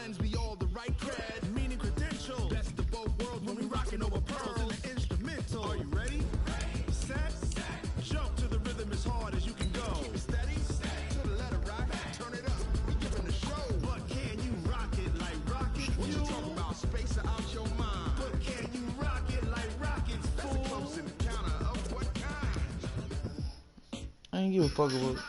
lines be all the right cred, meaning credentials. Best of both worlds when we rockin' over pearls and the instrumental. Are you ready? Set. Jump to the rhythm as hard as you can go. Steady. To the letter right. Turn it up. We giving the show. But can you rock it like rocket? What you talking about? Space out your mind. But can you rock it like rockets? That's a close encounter of what kind? I ain't give a fuck about it.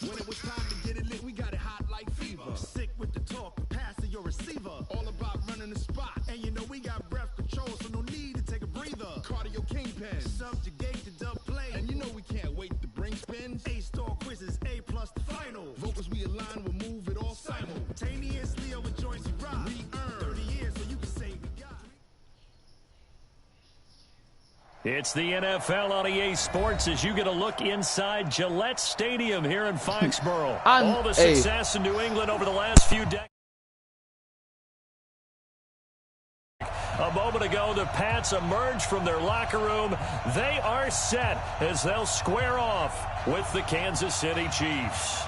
When it was time to get it lit, we got it hot like fever. Sick with the talk, pass to your receiver. All about running the spot. And you know we got breath control, so no need to take a breather. Cardio kingpin, subjugate the dub play. And you know we can't wait to bring spins. A-star quizzes, A+ the final. Vocals we align, we'll move it all simultaneously over joints we rock. We earn 30 years, so you can say we got it. It's the NFL on EA Sports as you get a look inside Gillette Stadium here in Foxborough. All the success in New England over the last few decades. A moment ago, the Pats emerged from their locker room. They are set as they'll square off with the Kansas City Chiefs.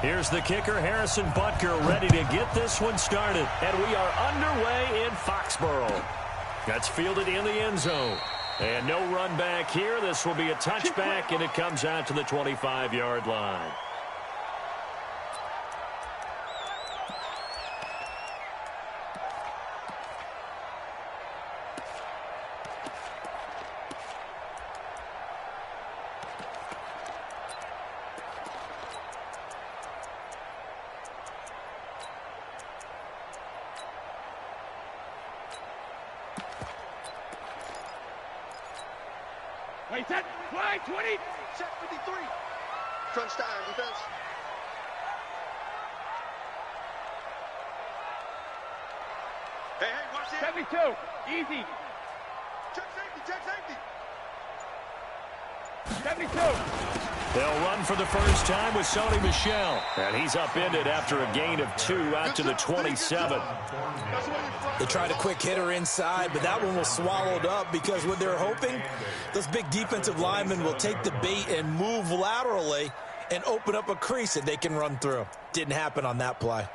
Here's the kicker, Harrison Butker, ready to get this one started. And we are underway in Foxborough. That's fielded in the end zone. And no run back here. This will be a touchback, and it comes out to the 25-yard line. Wait, set, fly, 20, set 53. Crunch time, defense. Hey, watch it. 72, easy. Check safety. 72. They'll run for the first time with Sony Michel. And he's upended after a gain of 2 out to the 27. They tried a quick hitter inside, but that one was swallowed up because what they're hoping, those big defensive linemen will take the bait and move laterally and open up a crease that they can run through. Didn't happen on that play.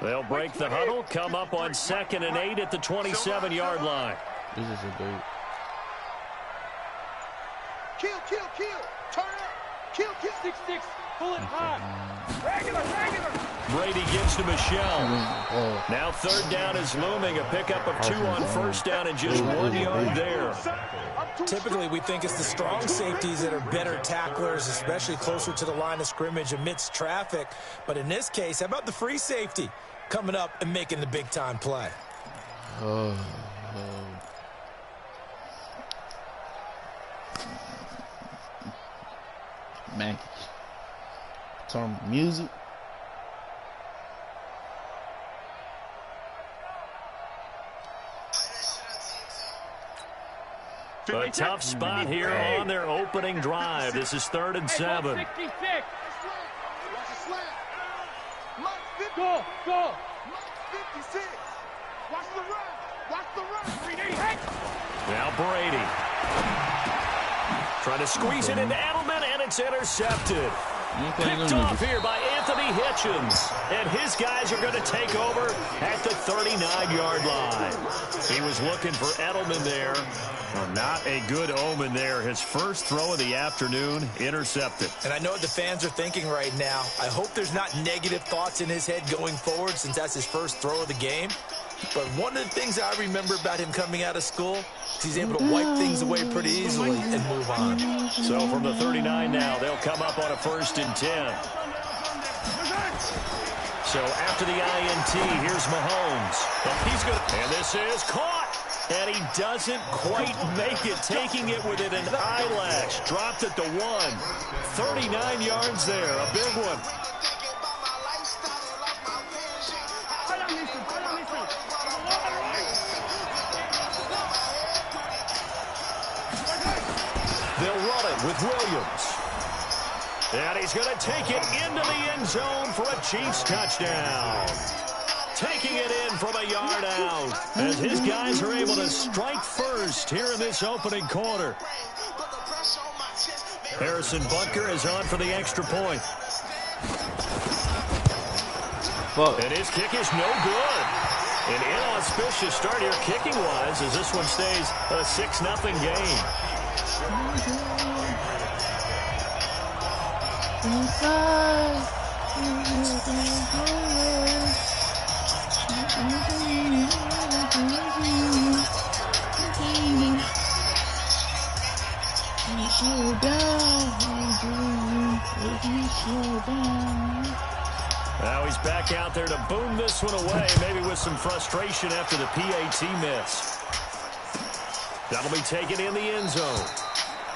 They'll break the huddle, come up on 2nd and 8 at the 27-yard line. This is a bait. Kill. Turn up. Kill. 6-6. Pull it high. Regular. Brady gives to Michel. Now 3rd down is looming. A pickup of 2 on 1st down and just 1 yard there. Typically, we think it's the strong safeties that are better tacklers, especially closer to the line of scrimmage amidst traffic. But in this case, how about the free safety coming up and making the big-time play? Man, turn music. A tough spot here on their opening drive. This is 3rd and 7. 66. Go. 56. Watch the run. Now Brady. Trying to squeeze it into Edelman, and it's intercepted. Picked off here by Anthony Hitchens. And his guys are going to take over at the 39-yard line. He was looking for Edelman there. Well, not a good omen there. His first throw of the afternoon, intercepted. And I know what the fans are thinking right now. I hope there's not negative thoughts in his head going forward since that's his first throw of the game. But one of the things I remember about him coming out of school is he's able to wipe things away pretty easily and move on. So from the 39 now, they'll come up on a 1st and 10. So after the INT, here's Mahomes. And this is caught. And he doesn't quite make it, taking it within an eyelash. Dropped at the 1. 39 yards there, a big one. They'll run it with Williams. And he's going to take it into the end zone for a Chiefs touchdown. Taking it in from a yard out as his guys are able to strike first here in this opening quarter. Harrison Butker is on for the extra point. And his kick is no good. An inauspicious start here kicking-wise as this one stays a 6-0 game. Now he's back out there to boom this one away, maybe with some frustration after the PAT miss. That'll be taken in the end zone.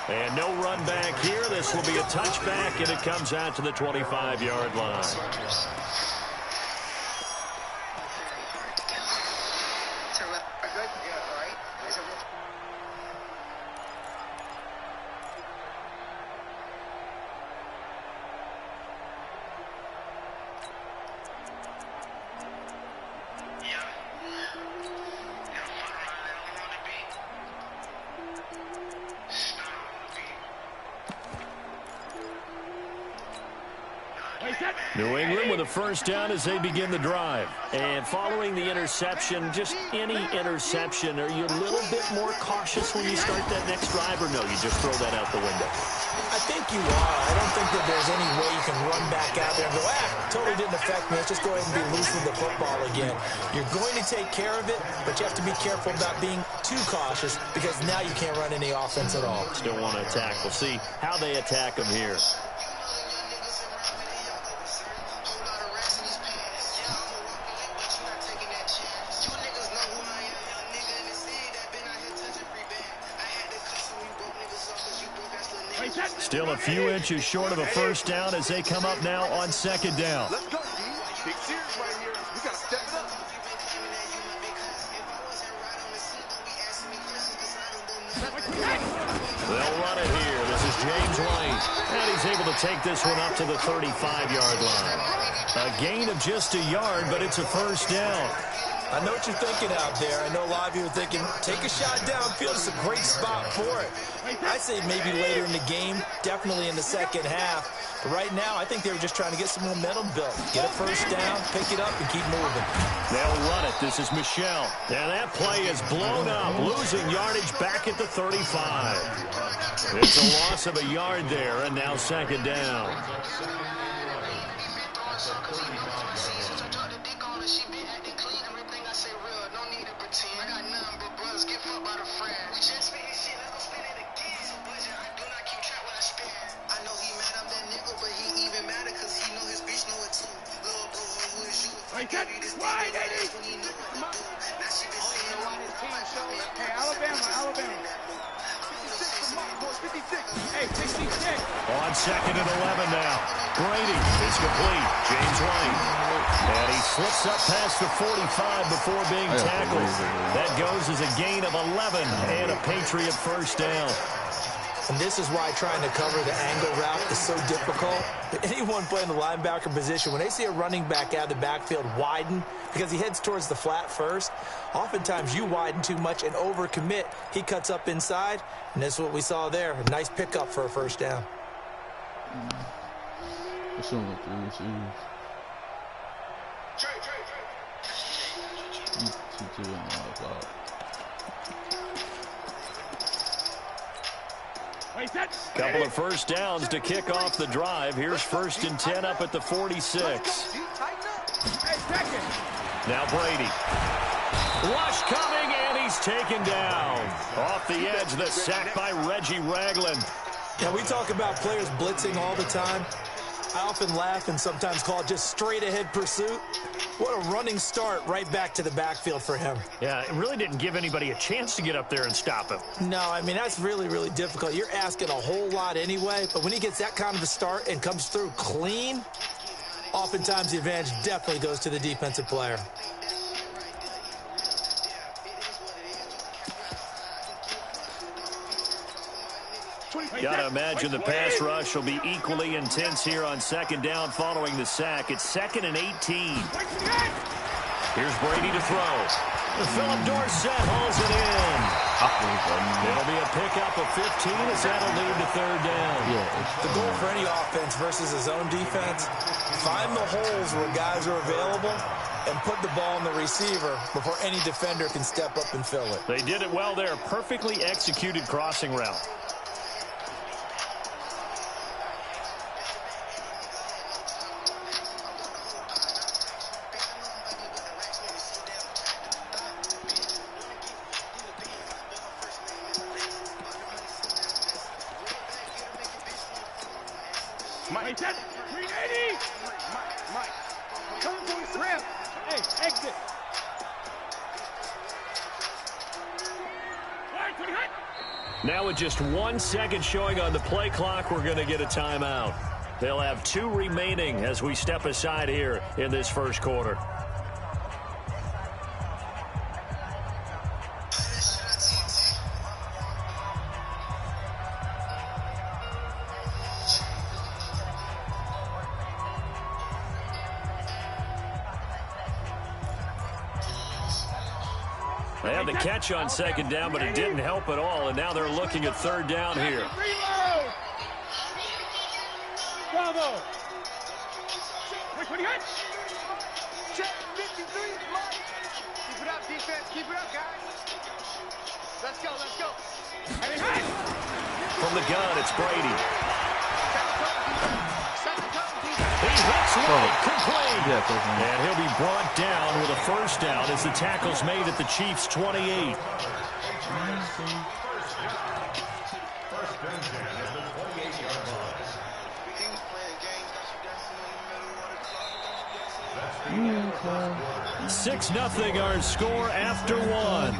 And no run back here. This will be a touchback, and it comes out to the 25-yard line. New England with a first down as they begin the drive. And following the interception, just any interception, are you a little bit more cautious when you start that next drive, or no, you just throw that out the window? I think you are. I don't think that there's any way you can run back out there and go, totally didn't affect me. Let's just go ahead and be loose with the football again. You're going to take care of it, but you have to be careful about being too cautious because now you can't run any offense at all. Still want to attack. We'll see how they attack them here. Still a few inches short of a first down as they come up now on second down. Let's go, D. Big series right here. We got to step it up. They'll run it here. This is James White. And he's able to take this one up to the 35-yard line. A gain of just a yard, but it's a first down. I know what you're thinking out there. I know a lot of you are thinking, take a shot downfield. It's a great spot for it. I say maybe later in the game, definitely in the second half. But right now, I think they were just trying to get some momentum built. Get a first down, pick it up, and keep moving. They'll run it. This is Michelle. And that play is blown up, losing yardage back at the 35. It's a loss of a yard there, and now second down. On second and 11 now. Brady is complete. James White. And he slips up past the 45 before being tackled. That goes as a gain of 11 and a Patriot first down. And this is why trying to cover the angle route is so difficult. Anyone playing the linebacker position, when they see a running back out of the backfield widen because he heads towards the flat first, oftentimes you widen too much and overcommit. He cuts up inside, and this is what we saw there. A nice pickup for a first down. Couple of first downs to kick off the drive. Here's 1st and 10 up at the 46. Now Brady. Rush coming, and he's taken down. Off the edge, the sack by Reggie Ragland. Yeah, we talk about players blitzing all the time. I often laugh and sometimes call it just straight-ahead pursuit. What a running start right back to the backfield for him. Yeah, it really didn't give anybody a chance to get up there and stop him. No, I mean, that's really, really difficult. You're asking a whole lot anyway, but when he gets that kind of a start and comes through clean, oftentimes the advantage definitely goes to the defensive player. Gotta imagine the pass rush will be equally intense here on second down following the sack. It's 2nd and 18. Here's Brady to throw. Philip Dorsett hauls it in. It'll be a pickup of 15 as that'll lead to third down. The goal for any offense versus his own defense, find the holes where guys are available and put the ball on the receiver before any defender can step up and fill it. They did it well there. Perfectly executed crossing route. Mike, 380! Mike, come on, Rim. Hey, exit. Now with just 1 second showing on the play clock, we're going to get a timeout. They'll have 2 remaining as we step aside here in this first quarter. They had the catch on second down, but it didn't help at all, and now they're looking at third down here. Reload! Bravo! Check 53, Mike. Keep it up, defense. Keep it up, guys. Let's go, let's go. From the gun, it's Brady. He hits right, complete. And he'll be brought down with a first down as the tackle's made at the Chiefs' 28. Six 0 our score after one.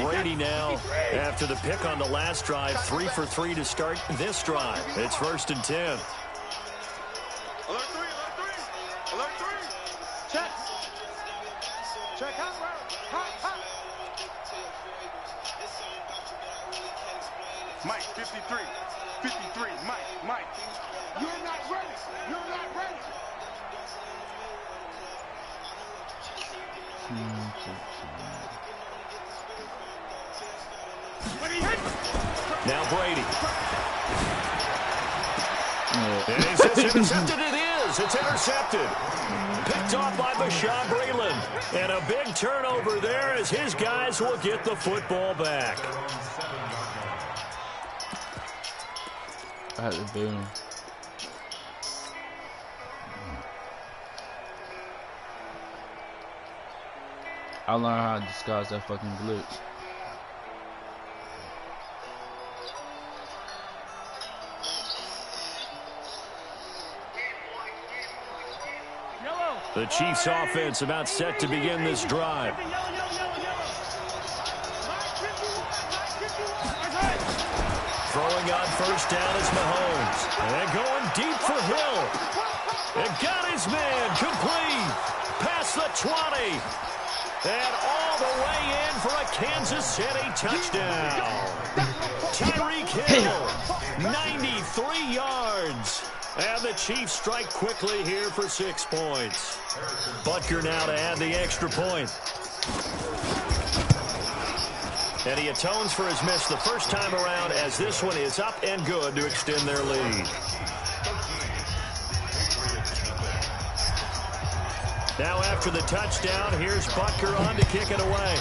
Brady now, after the pick on the last drive, 3 for 3 to start this drive. It's 1st and 10. Alert 3, alert 3. Alert 3. Check. Check hot route. Hot. Mike, 53. 53. Mike. You're not ready. You're not ready. Now Brady. It's intercepted. It is. It's intercepted. Picked off by Bashaud Breeland. And a big turnover there as his guys will get the football back. I had to beat him. I learned how to disguise that fucking glitch. The Chiefs offense about set to begin this drive. Throwing on first down is Mahomes. And going deep for Hill. And got his man complete. Past the 20. And all the way in for a Kansas City touchdown. Tyreek Hill, 93 yards. And the Chiefs strike quickly here for 6 points. Butker now to add the extra point. And he atones for his miss the first time around as this one is up and good to extend their lead. Now after the touchdown, here's Butker on to kick it away.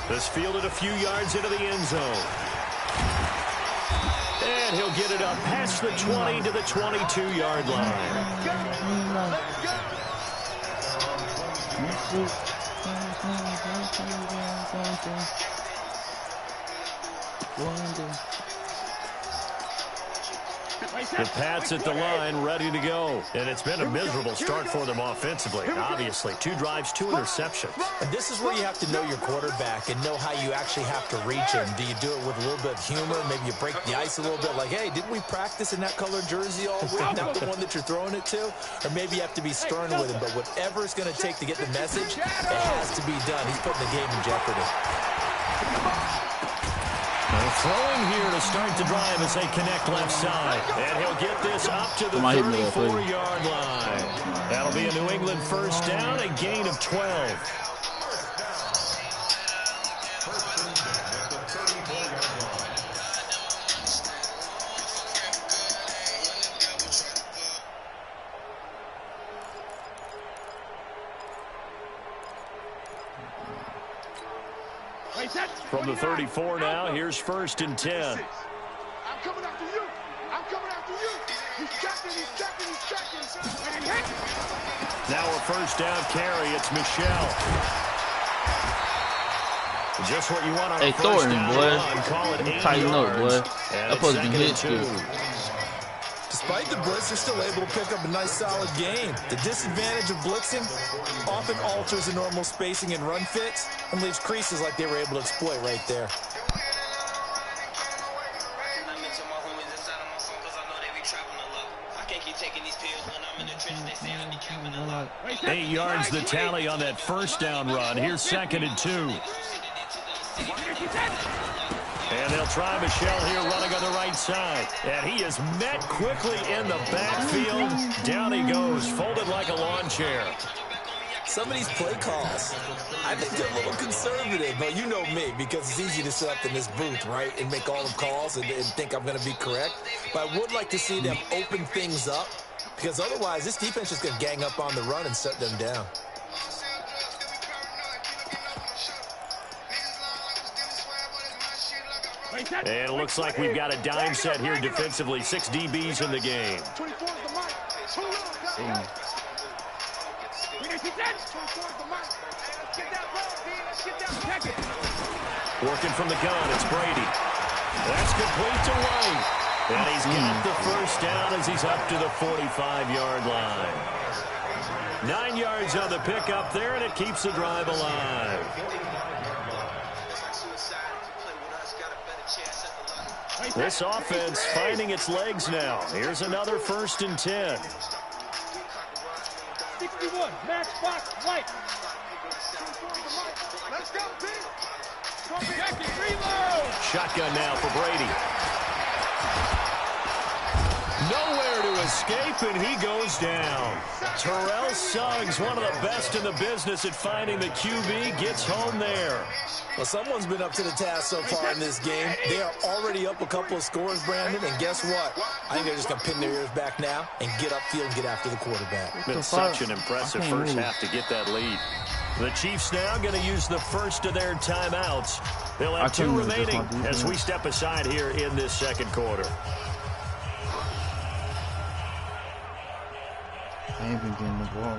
This fielded a few yards into the end zone. And he'll get it up past the 20 to the 22-yard line. The Pats at the line, ready to go. And it's been a miserable start for them offensively. Obviously, 2 drives, 2 interceptions. And this is where you have to know your quarterback and know how you actually have to reach him. Do you do it with a little bit of humor? Maybe you break the ice a little bit, like, hey, didn't we practice in that colored jersey all week? Not the one that you're throwing it to? Or maybe you have to be stern with him. But whatever it's going to take to get the message, it has to be done. He's putting the game in jeopardy. Throwing here to start the drive as they connect left side. And he'll get this up to the 34-yard line. That'll be a New England first down, a gain of 12. From the 34 now, here's 1st and 10. I'm coming after you. I'm coming after you. He's checking. And he hits. Now a first down carry. It's Michelle. Just what you want on a first down run. Call it 80 tighten up, boy. yards. That's supposed to be hit. Despite the blitz, they're still able to pick up a nice, solid game. The disadvantage of blitzing often alters the normal spacing and run fits and leaves creases like they were able to exploit right there. Eight yards the tally on that first down run. Here's 2nd and 2. And they'll try Michelle here running on the right side. And he is met quickly in the backfield. Down he goes, folded like a lawn chair. Some of these play calls, I think they're a little conservative, but you know me, because it's easy to sit up in this booth, right, and make all the calls and think I'm going to be correct. But I would like to see them open things up, because otherwise this defense is going to gang up on the run and shut them down. And it looks like we've got a dime set here defensively. 6 DBs in the game. Working from the gun, it's Brady. That's complete to White. And he's got the first down as he's up to the 45-yard line. 9 yards on the pickup there, and it keeps the drive alive. This offense finding its legs now. Here's another 1st and 10. 61, match box, White. Let's go, Pete. Reload. Shotgun now for Brady. Nowhere to escape, and he goes down. Terrell Suggs, one of the best in the business at finding the QB, gets home there. Well, someone's been up to the task so far in this game. They are already up a couple of scores, Brandon, and guess what? I think they're just going to pin their ears back now and get upfield and get after the quarterback. Been such an impressive first half to get that lead. The Chiefs now going to use the first of their timeouts. They'll have 2 remaining as we step aside here in this 2nd quarter. I ain't been getting the ball.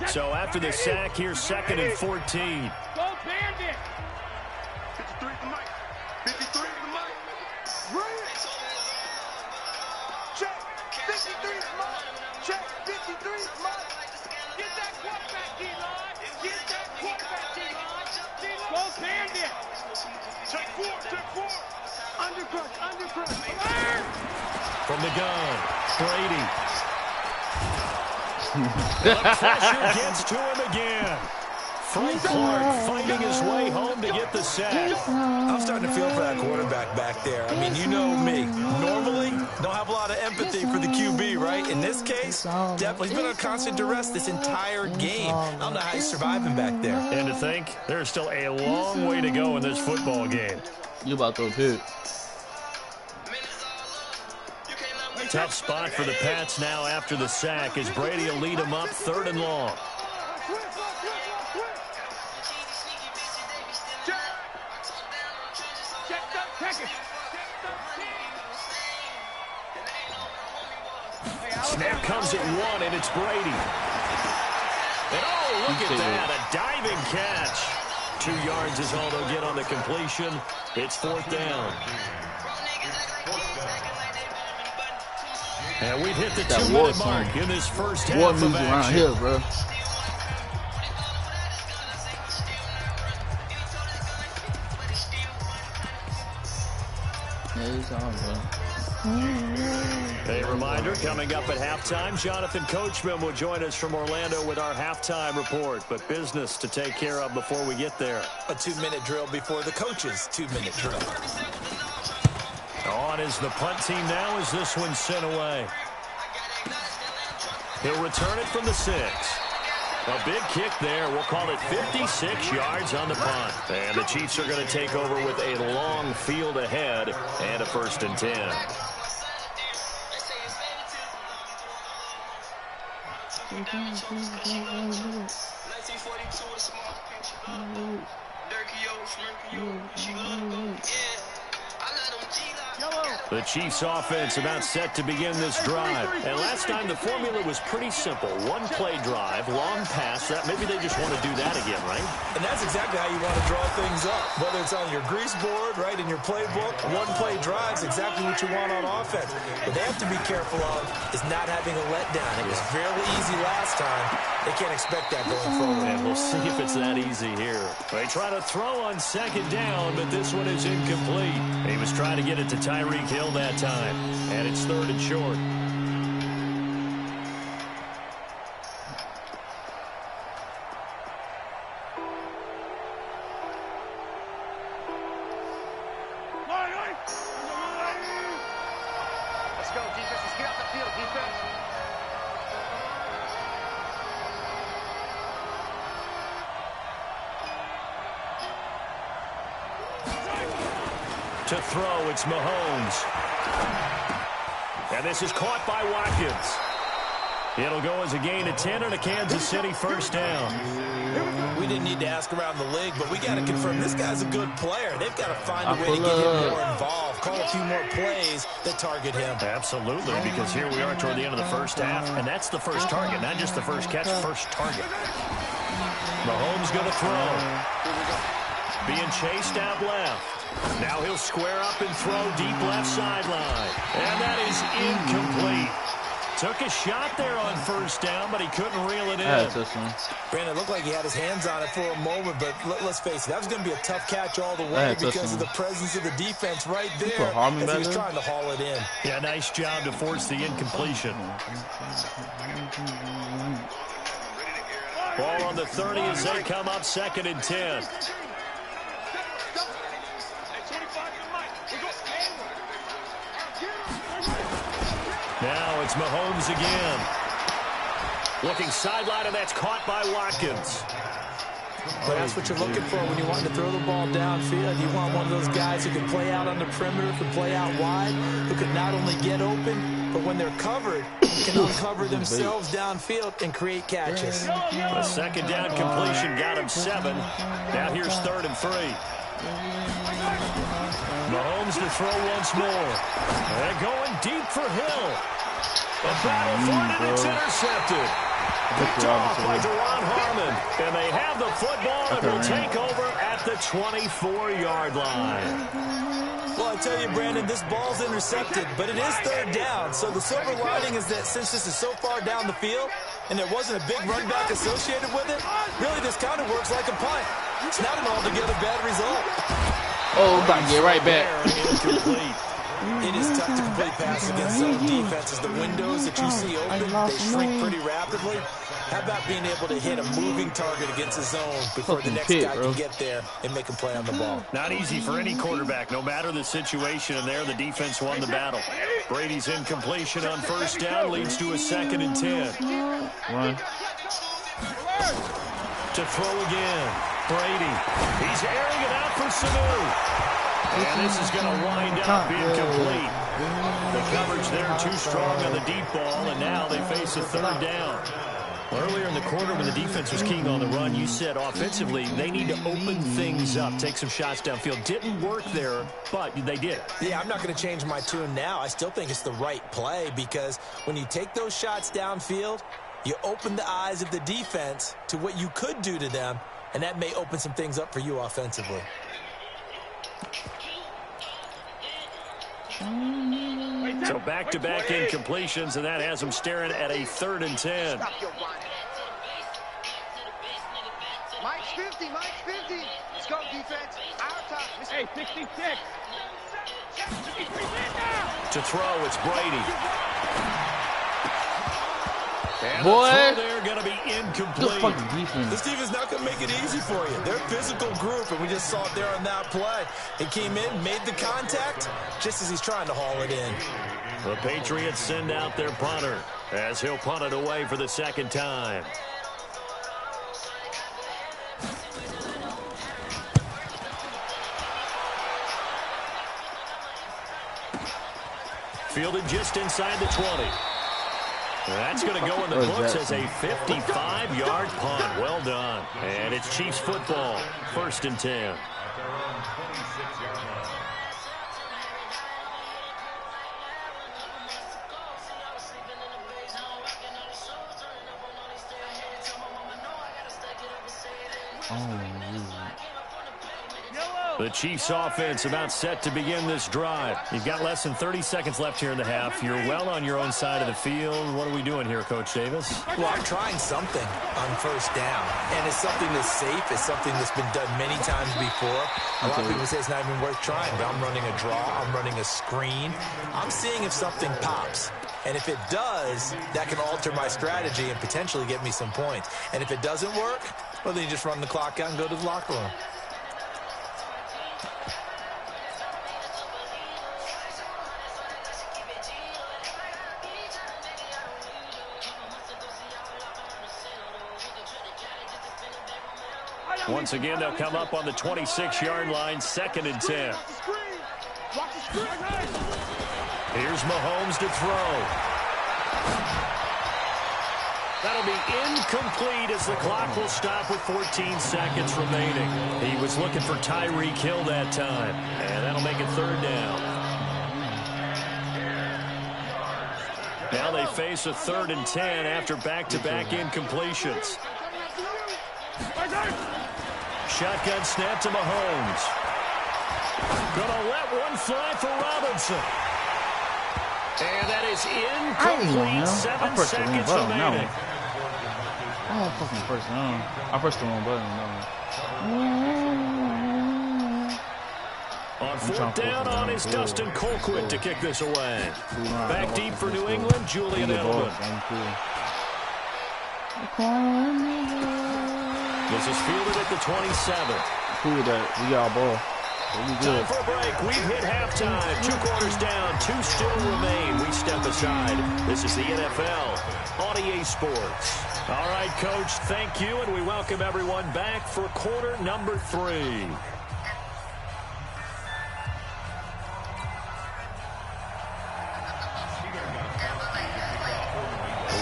So after the sack, here's 2nd and 14. Go Bandit. 53 to Mike. 53 to Mike. Check. 53 to Mike. Check. 53 to Mike. Get that quarterback, D-line. Get that quarterback, D-line. Go Bandit. Check 4. Check 4. Undercrush. From the gun, Brady. The pressure gets to him again. Frank Clark finding his way home to get the sack. I'm starting to feel for that quarterback back there. I mean, you know me. Normally, don't have a lot of empathy for the QB, right? In this case, definitely. He's been under constant duress this entire game. I don't know how he's surviving back there. And to think, there's still a long way to go in this football game. You about to pick. Tough spot for the Pats now after the sack as Brady will lead them up 3rd and long. Snap comes at 1, and it's Brady. And oh, look at that, a diving catch. 2 yards is all they'll get on the completion. It's 4th down. And we've hit the 2-minute mark in this first half of action. Around here, bro. A reminder, coming up at halftime, Jonathan Coachman will join us from Orlando with our halftime report. But business to take care of before we get there. A 2-minute drill before the coach's 2-minute drill. On is the punt team now as this one's sent away. He'll return it from the 6. A big kick there. We'll call it 56 yards on the punt. And the Chiefs are going to take over with a long field ahead and a 1st and 10. The Chiefs offense about set to begin this drive. And last time the formula was pretty simple. 1-play drive, long pass. That maybe they just want to do that again, right? And that's exactly how you want to draw things up. Whether it's on your grease board, right, in your playbook, 1-play drive's exactly what you want on offense. What they have to be careful of is not having a letdown. It was fairly easy last time. They can't expect that going forward. And we'll see if it's that easy here. They try to throw on 2nd down, but this one is incomplete. He was trying to get it to Tyreek Hill that time, and it's 3rd and short. Let's go, defense. Let's get off the field, defense. To throw, it's Mahomes. And this is caught by Watkins. It'll go as a gain of 10 and a Kansas City 1st down. We didn't need to ask around the league, but we got to confirm this guy's a good player. They've got to find a way to get him more involved, call a few more plays that target him. Absolutely, because here we are toward the end of the first half, and that's the first target, not just the first catch, first target. Mahomes going to throw. Being chased out left. Now he'll square up and throw deep left sideline. And that is incomplete. Took a shot there on 1st down, but he couldn't reel it in. Brandon, it looked like he had his hands on it for a moment, but let's face it, that was going to be a tough catch all the way because of the presence of the defense right there as he was trying to haul it in. Yeah, nice job to force the incompletion. Ball on the 30 as they come up 2nd and 10. Now it's Mahomes again. Looking sideline, and that's caught by Watkins. But that's what you're looking for when you want to throw the ball downfield. You want one of those guys who can play out on the perimeter, can play out wide, who can not only get open, but when they're covered, can uncover themselves downfield and create catches. A 2nd down completion got him 7. Now here's 3rd and 3. Mahomes to throw once more. They're going deep for Hill. The battle for it, and it's intercepted. Picked off by Deron Harmon. And they have the football and will take over at the 24-yard line. Well, I tell you, Brandon, this ball's intercepted, but it is 3rd down. So the silver lining is that since this is so far down the field and there wasn't a big run back associated with it, really this kind of works like a punt. It's not an altogether bad result. Oh, about to get right back. It is tough to complete passes against zone defenses. The windows that you see open, they shrink pretty rapidly. How about being able to hit a moving target against a zone before the next guy can get there and make a play on the ball? Not easy for any quarterback, no matter the situation, and there the defense won the battle. Brady's incompletion on 1st down leads to a 2nd and 10. To throw again. Brady. He's airing it out for Sanu. And this is going to wind up incomplete. The coverage there too strong on the deep ball, and now they face a 3rd down. Earlier in the quarter when the defense was keying on the run, you said offensively they need to open things up, take some shots downfield. Didn't work there, but they did. Yeah, I'm not going to change my tune now. I still think it's the right play because when you take those shots downfield, you open the eyes of the defense to what you could do to them. and that may open some things up for you offensively. So back-to-back incompletions, and that has them staring at a 3rd and 10. Mike's 50, Mike's 50. Let's go, defense. Our time. Hey, 66. To throw, it's Brady. And boy, the throw there going to be incomplete. This defense not going to make it easy for you. They're a physical group, and we just saw it there on that play. He came in, made the contact, just as he's trying to haul it in. The Patriots send out their punter as he'll punt it away for the 2nd time. Fielded just inside the 20. That's going to go in the books as a 55-yard punt. Well done. And it's Chiefs football. 1st and 10. The Chiefs offense about set to begin this drive. You've got less than 30 seconds left here in the half. You're well on your own side of the field. What are we doing here, Coach Davis? Well, I'm trying something on 1st down, and it's something that's safe. It's something that's been done many times before. A lot of people say it's not even worth trying, but I'm running a draw. I'm running a screen. I'm seeing if something pops. And if it does, that can alter my strategy and potentially get me some points. And if it doesn't work, well, then you just run the clock out and go to the locker room. Once again, they'll come up on the 26-yard line, 2nd and 10. Here's Mahomes to throw. That'll be incomplete as the clock will stop with 14 seconds remaining. He was looking for Tyreek Hill that time, and that'll make it 3rd down. Now they face a 3rd and 10 after back-to-back incompletions. Shotgun snap to Mahomes. Gonna let one fly for Robinson. And that is incomplete. 7 seconds remaining. Oh, fucking first down. I pressed the wrong button. On 4th down on is Dustin Colquitt to kick this away. Back deep for New England, Julian Edelman. This is fielded at the 27. Cool with that. We got a ball. Time for a break. We've hit halftime. 2 quarters down. 2 still remain. We step aside. This is the NFL on EA Sports. All right, Coach, thank you, and we welcome everyone back for quarter number 3.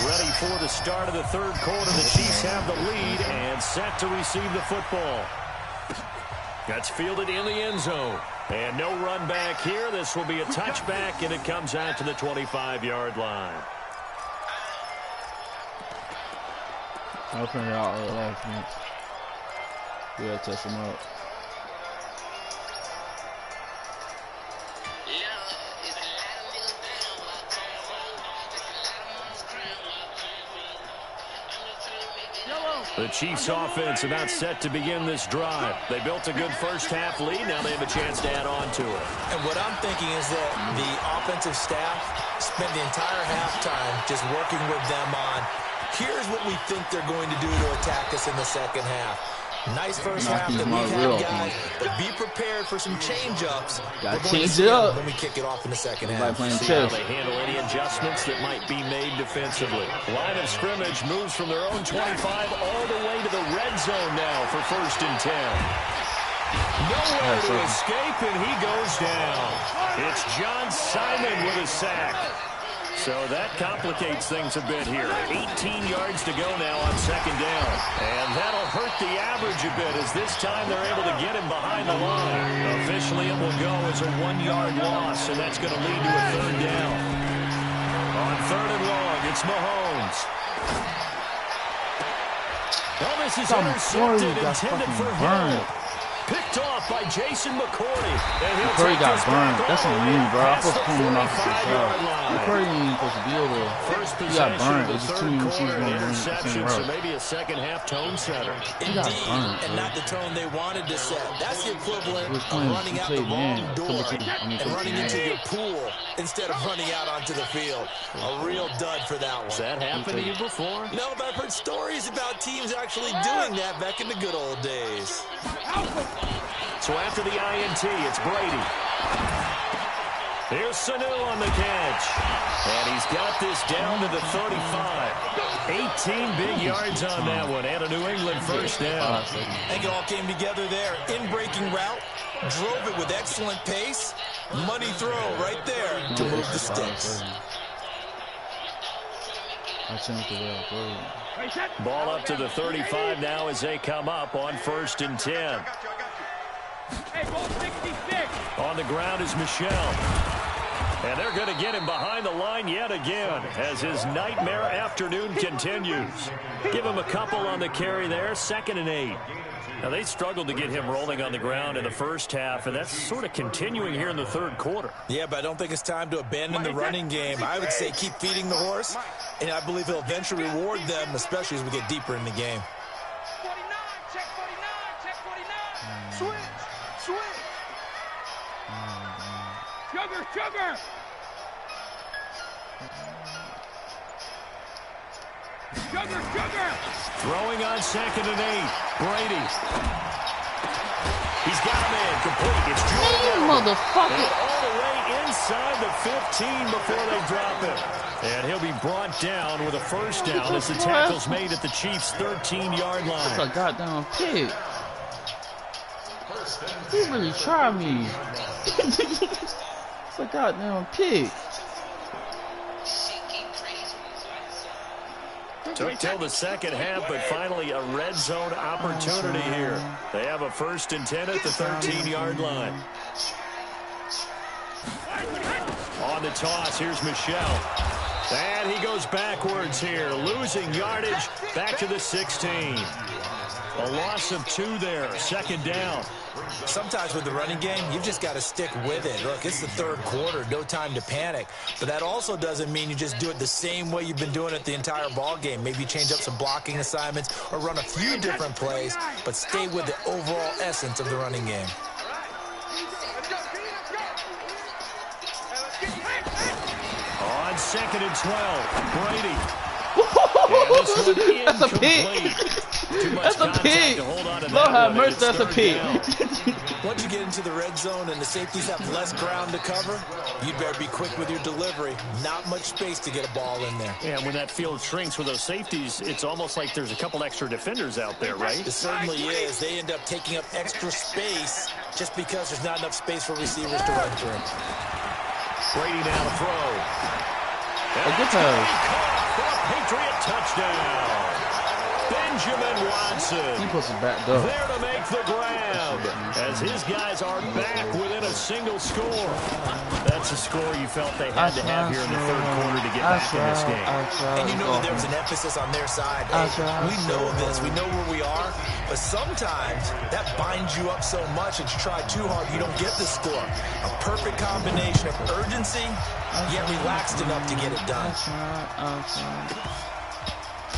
Ready for the start of the 3rd quarter. The Chiefs have the lead and set to receive the football. That's fielded in the end zone. And no run back here. This will be a touchback, and it comes out to the 25-yard line. I'll print it out off me. We gotta test them out. The Chiefs offense about set to begin this drive. They built a good first-half lead. Now they have a chance to add on to it. And what I'm thinking is that the offensive staff spent the entire halftime just working with them on, here's what we think they're going to do to attack us in the 2nd half. Nice first half that we've had, guys, but be prepared for some change-ups. Gotta change it up when we kick it off in the 2nd half. See how they handle any adjustments that might be made defensively. Line of scrimmage moves from their own 25 all the way to the red zone now for 1st and 10. Nowhere to escape, and he goes down. It's John Simon with a sack. So that complicates things a bit here. 18 yards to go now on 2nd down. And that'll hurt the average a bit as this time they're able to get him behind the line. Officially, it will go as a 1-yard loss, and that's going to lead to a 3rd down. On 3rd and long, it's Mahomes. Over This is intercepted, intended for Hill. Picked off by Jason McCourty. McCourty got burned. That's on me, bro. I'm supposed to pull him off the side. McCourty ain't supposed to be over there. He got burned. It's just too many receivers going interception, so maybe a second-half tone setter. Indeed, and not the tone they wanted to set. That's the equivalent of running out the wrong door and running into your pool instead of running out onto the field. A real dud for that one. Has that happened to you before? No, but I've heard stories about teams actually doing that back in the good old days. So after the INT, it's Brady. Here's Sanu on the catch. And he's got this down to the 35. 18 big yards on that one. And a New England first down. I think it all came together there. In-breaking route. Drove it with excellent pace. Money throw right there to move the sticks. Ball up to the 35 now as they come up on 1st and 10. On the ground is Michel. And they're going to get him behind the line yet again as his nightmare afternoon continues. Give him a couple on the carry there, 2nd and 8. Now, they struggled to get him rolling on the ground in the first half, and that's sort of continuing here in the 3rd quarter. Yeah, but I don't think it's time to abandon the running game. I would say keep feeding the horse, and I believe he'll eventually reward them, especially as we get deeper in the game. 49, check 49, check 49. Switch, switch. Sugar, sugar. Sugar, sugar. Throwing on 2nd and 8. Brady. He's got him in. Complete. It's Jordan. Motherfucker. And all the way inside the 15 before they drop him. And he'll be brought down with a first down as the tackle's made at the Chiefs' 13-yard line. That's a goddamn pig. He really tried me. It's a goddamn pig. Took till the second half, but finally a red zone opportunity here. They have a 1st and 10 at the 13-yard line. On the toss, here's Michel. And he goes backwards here, losing yardage back to the 16. A loss of 2 there, 2nd down. Sometimes with the running game, you've just got to stick with it. Look, it's the 3rd quarter, no time to panic. But that also doesn't mean you just do it the same way you've been doing it the entire ball game. Maybe change up some blocking assignments or run a few different plays, but stay with the overall essence of the running game. On 2nd and 12, Brady. That's a pig. That's a pig. Lord have mercy, that's a pig. Once you get into the red zone and the safeties have less ground to cover, you'd better be quick with your delivery. Not much space to get a ball in there. Yeah, when that field shrinks with those safeties, it's almost like there's a couple extra defenders out there, right? It certainly is. They end up taking up extra space just because there's not enough space for receivers to run through. Brady now to throw. A good pass. Patriot touchdown. Benjamin Watson. He puts it back up. There to make the grab as his guys are back within a single score. That's a score you felt they had to have here in the 3rd quarter to get back in this game. And you know that there was an emphasis on their side. We know this. We know where we are. But sometimes that binds you up so much that you try too hard, you don't get the score. A perfect combination of urgency, yet relaxed enough to get it done.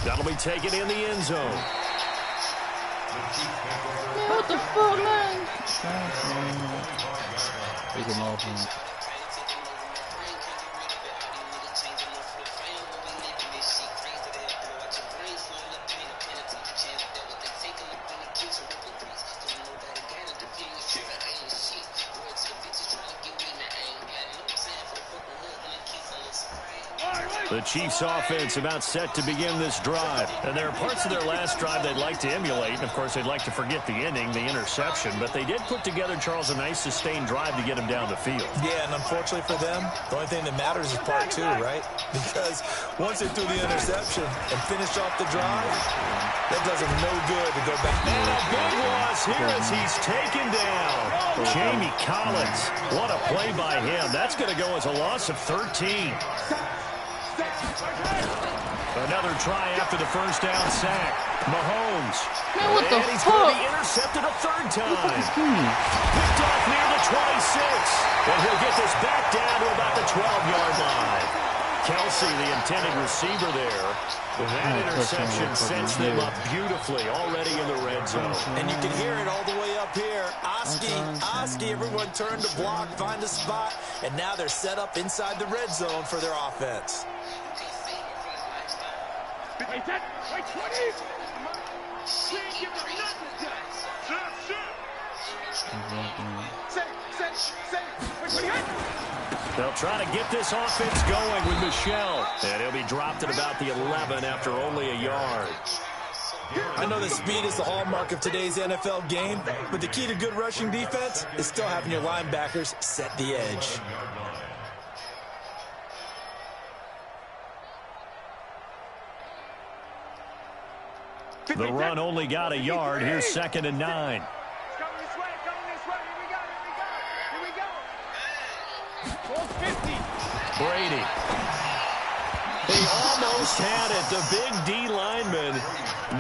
That'll be taken in the end zone. What the fuck, man? Pick him off, man. The Chiefs offense about set to begin this drive. And there are parts of their last drive they'd like to emulate. And, of course, they'd like to forget the ending, the interception. But they did put together, Charles, a nice sustained drive to get him down the field. Yeah, and unfortunately for them, the only thing that matters is part 2, right? Because once they threw the interception and finished off the drive, that does them no good to go back. And a big loss here as he's taken down. Jamie Collins, what a play by him. That's going to go as a loss of 13. Another try after the first down sack. Mahomes. Man, what the and he's fuck? going to be intercepted a third time. Picked off near the 26. And he'll get this back down to about the 12-yard line. Kelsey, the intended receiver there. That interception sets them up beautifully already in the red zone. And you can hear it all the way up here. Oski, everyone turned to block, find a spot, and now they're set up inside the red zone for their offense. Wait, 20. She ain't giving them nothing to They'll try to get this offense going with Michel. And he'll be dropped at about the 11 after only a yard. I know that speed is the hallmark of today's NFL game, but the key to good rushing defense is still having your linebackers set the edge. The run only got a yard. Here's 2nd and 9. Coming this way. Here we go. 50. Brady. He almost had it. The big D lineman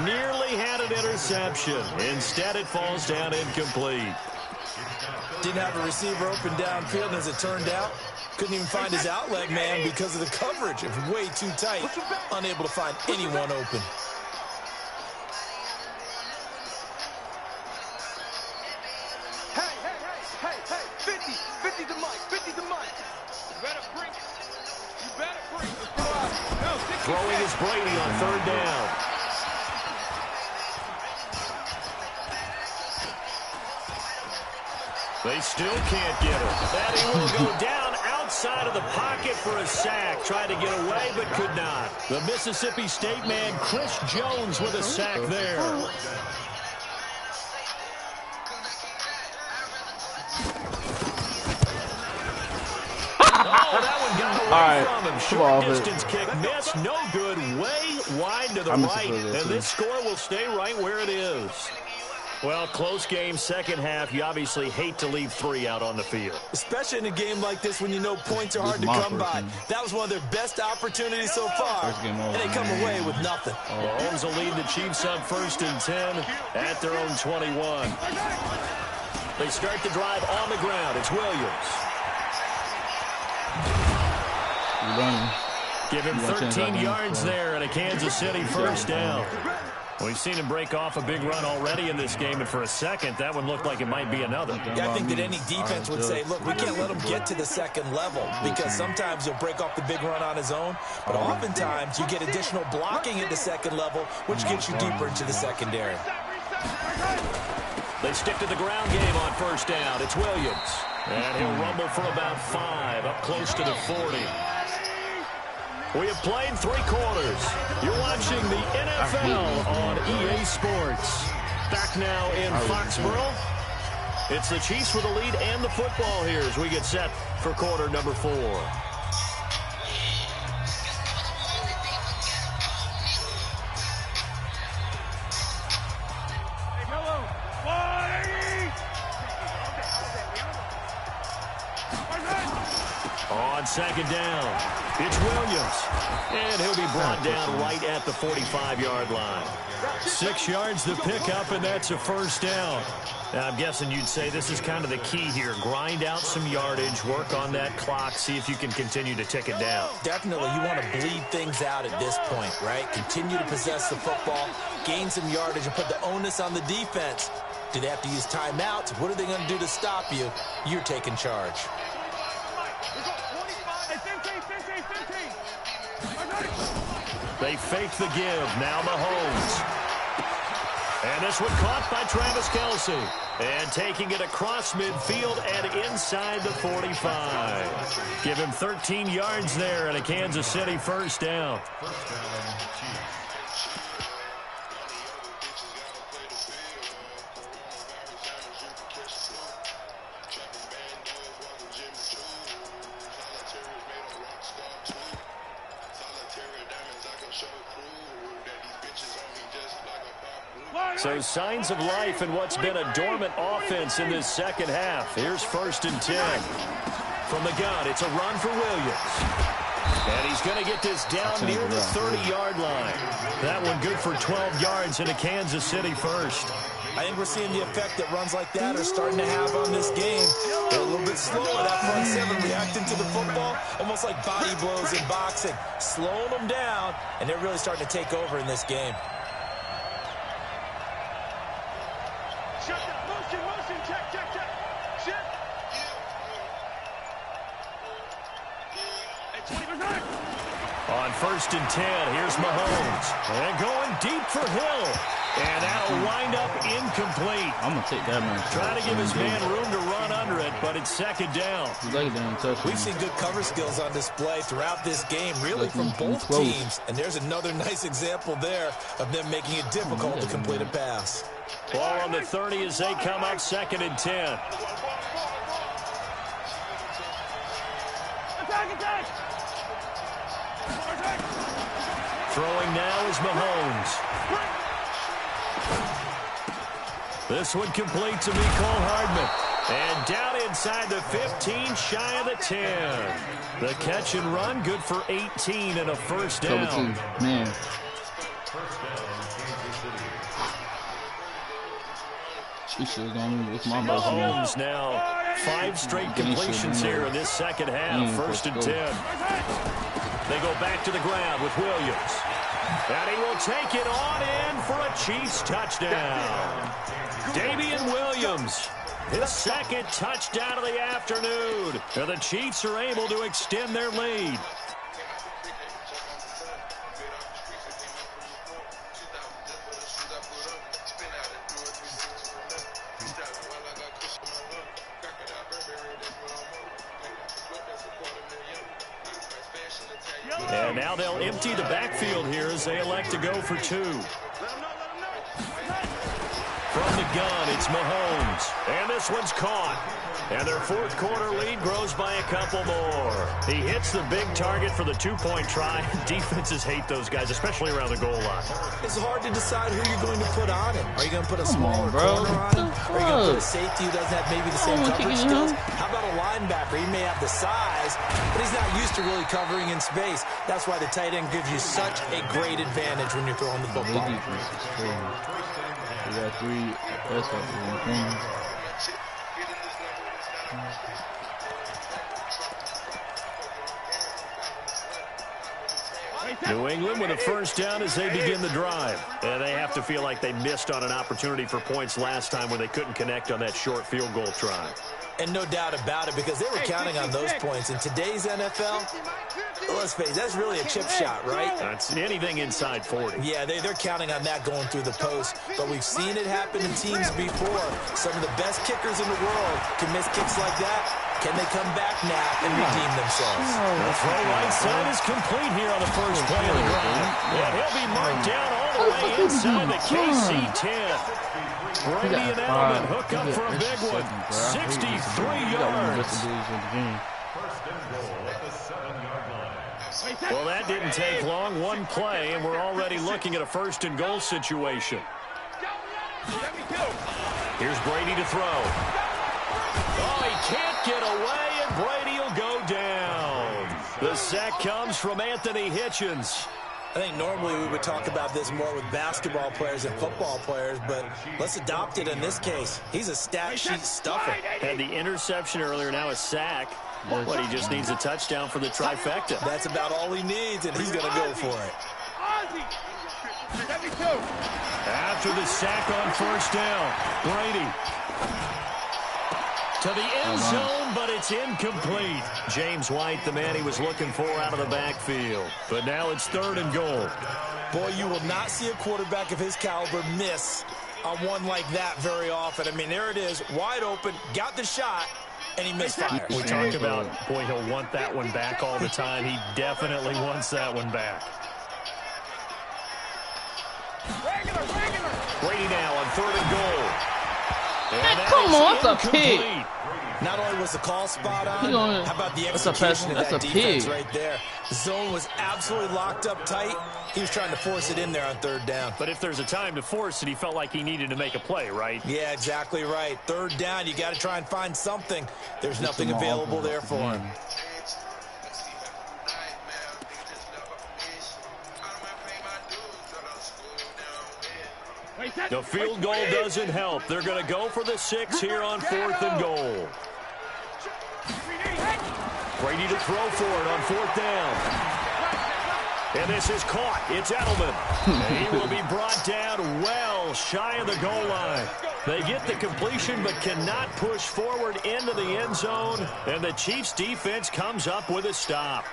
nearly had an interception. Instead, it falls down incomplete. Didn't have a receiver open downfield, and as it turned out, couldn't even find his outlet man because of the coverage. It was way too tight, unable to find anyone open. Hey, 50 to Mike. You better bring it. Throwing is Brady on 3rd down. They still can't get him. That he will go down outside of the pocket for a sack. Tried to get away, but could not. The Mississippi State man, Chris Jones, with a sack there. Oh, that one got away from him. Short distance kick, miss, no good, way wide to the right, and this score will stay right where it is. Well, close game, second half. You obviously hate to leave 3 out on the field. Especially in a game like this when you know points are hard to come by. That was one of their best opportunities so far, and they come away with nothing. Mahomes will lead the Chiefs on 1st and 10 at their own 21. They start the drive on the ground. It's Williams. Give him 13 yards there and a Kansas City first down. We've seen him break off a big run already in this game, and for a second, that one looked like it might be another. Yeah, I think that any defense would say, look, we can't let him get to the second level because sometimes he'll break off the big run on his own, but oftentimes you get additional blocking at the second level, which gets you deeper into the secondary. They stick to the ground game on 1st down. It's Williams, and he'll rumble for about 5, up close to the 40. We have played 3 quarters. You're watching the NFL on EA Sports. Back now in Foxborough. It's the Chiefs with the lead and the football here as we get set for quarter number 4. On 2nd down, it's Williams, and he'll be brought down right at the 45-yard line. 6 yards to pick up, and that's a first down. Now, I'm guessing you'd say this is kind of the key here. Grind out some yardage, work on that clock, see if you can continue to tick it down. Definitely, you want to bleed things out at this point, right? Continue to possess the football, gain some yardage, and put the onus on the defense. Do they have to use timeouts? What are they going to do to stop you? You're taking charge. They fake the give. Now Mahomes. And this one caught by Travis Kelce. And taking it across midfield and inside the 45. Give him 13 yards there and a Kansas City first down. So signs of life in what's been a dormant offense in this second half. Here's 1st and 10. From the gun, it's a run for Williams. And he's going to get this down near the 30-yard line. That one good for 12 yards into Kansas City first. I think we're seeing the effect that runs like that are starting to have on this game. They're a little bit slower, that front seven reacting to the football, almost like body blows in boxing, slowing them down, and they're really starting to take over in this game. Motion, check. Shift. On 1st and 10, here's Mahomes. And going deep for Hill. And that'll wind up incomplete. I'm going to take that man. Trying to give his man room to run under it, but it's 2nd down. We've seen good cover skills on display throughout this game, really from both teams. And there's another nice example there of them making it difficult to complete a pass. Ball on the 30 as they come up 2nd and 10. Throwing now is Mahomes. This one complete to Mecole Hardman. And down inside the 15, shy of the 10. The catch and run, good for 18 and a first down. Man. Mahomes now 5 straight completions here in this second half. 1st and 10. They go back to the ground with Williams. And he will take it on in for a Chiefs touchdown. Damian Williams, his 2nd touchdown of the afternoon. And the Chiefs are able to extend their lead. And now they'll empty the backfield here as they elect to go for 2. From the gun, it's Mahomes. And this one's caught. And their 4th quarter lead grows by a couple more. He hits the big target for the 2-point try. Defenses hate those guys, especially around the goal line. It's hard to decide who you're going to put on him. Are you going to put a smaller corner on him? Are you going to put a safety who doesn't have maybe the same coverage skills? How about a linebacker? He may have the size, but he's not used to really covering in space. That's why the tight end gives you such a great advantage when you're throwing the football. We got 3 things. New England with a first down as they begin the drive. And they have to feel like they missed on an opportunity for points last time when they couldn't connect on that short field goal try. And no doubt about it, because they were counting on those points. In today's NFL, let's face it, that's really a chip shot, right? That's anything inside 40. Yeah, they're counting on that going through the post. But we've seen it happen in teams before. Some of the best kickers in the world can miss kicks like that. Can they come back now and redeem themselves? The throw right side is complete here on the first play of the drive. And he'll be marked down all the way inside the KC 10. Brady and Edelman hook up for a big one. 63 yards. Well, that didn't take long. One play, and we're already looking at a 1st and goal situation. Here's Brady to throw. Oh, he can't get away, and Brady will go down. The sack comes from Anthony Hitchens. I think normally we would talk about this more with basketball players and football players, but let's adopt it in this case. He's a stat sheet stuffer. Had the interception earlier, now a sack. But he just needs a touchdown for the trifecta. That's about all he needs, and he's going to go for it. After the sack on 1st down, Brady to the end zone, but it's incomplete. James White, the man he was looking for out of the backfield. But now it's 3rd and goal. Boy, you will not see a quarterback of his caliber miss on one like that very often. I mean, there it is, wide open, got the shot, and he misfires. We talk about, boy, he'll want that one back all the time. He definitely wants that one back. Brady now on 3rd and goal. And come on, that's a pig. Not only was the call spot on, how about the execution of that defense right there? The zone was absolutely locked up tight. He was trying to force it in there on 3rd down. But if there's a time to force it, he felt like he needed to make a play, right? Yeah, exactly right. 3rd down, you got to try and find something. There's nothing available there for him. The field goal doesn't help. They're going to go for the 6 here on 4th and goal. Brady to throw for it on 4th down. And this is caught. It's Edelman. And he will be brought down well shy of the goal line. They get the completion but cannot push forward into the end zone. And the Chiefs defense comes up with a stop.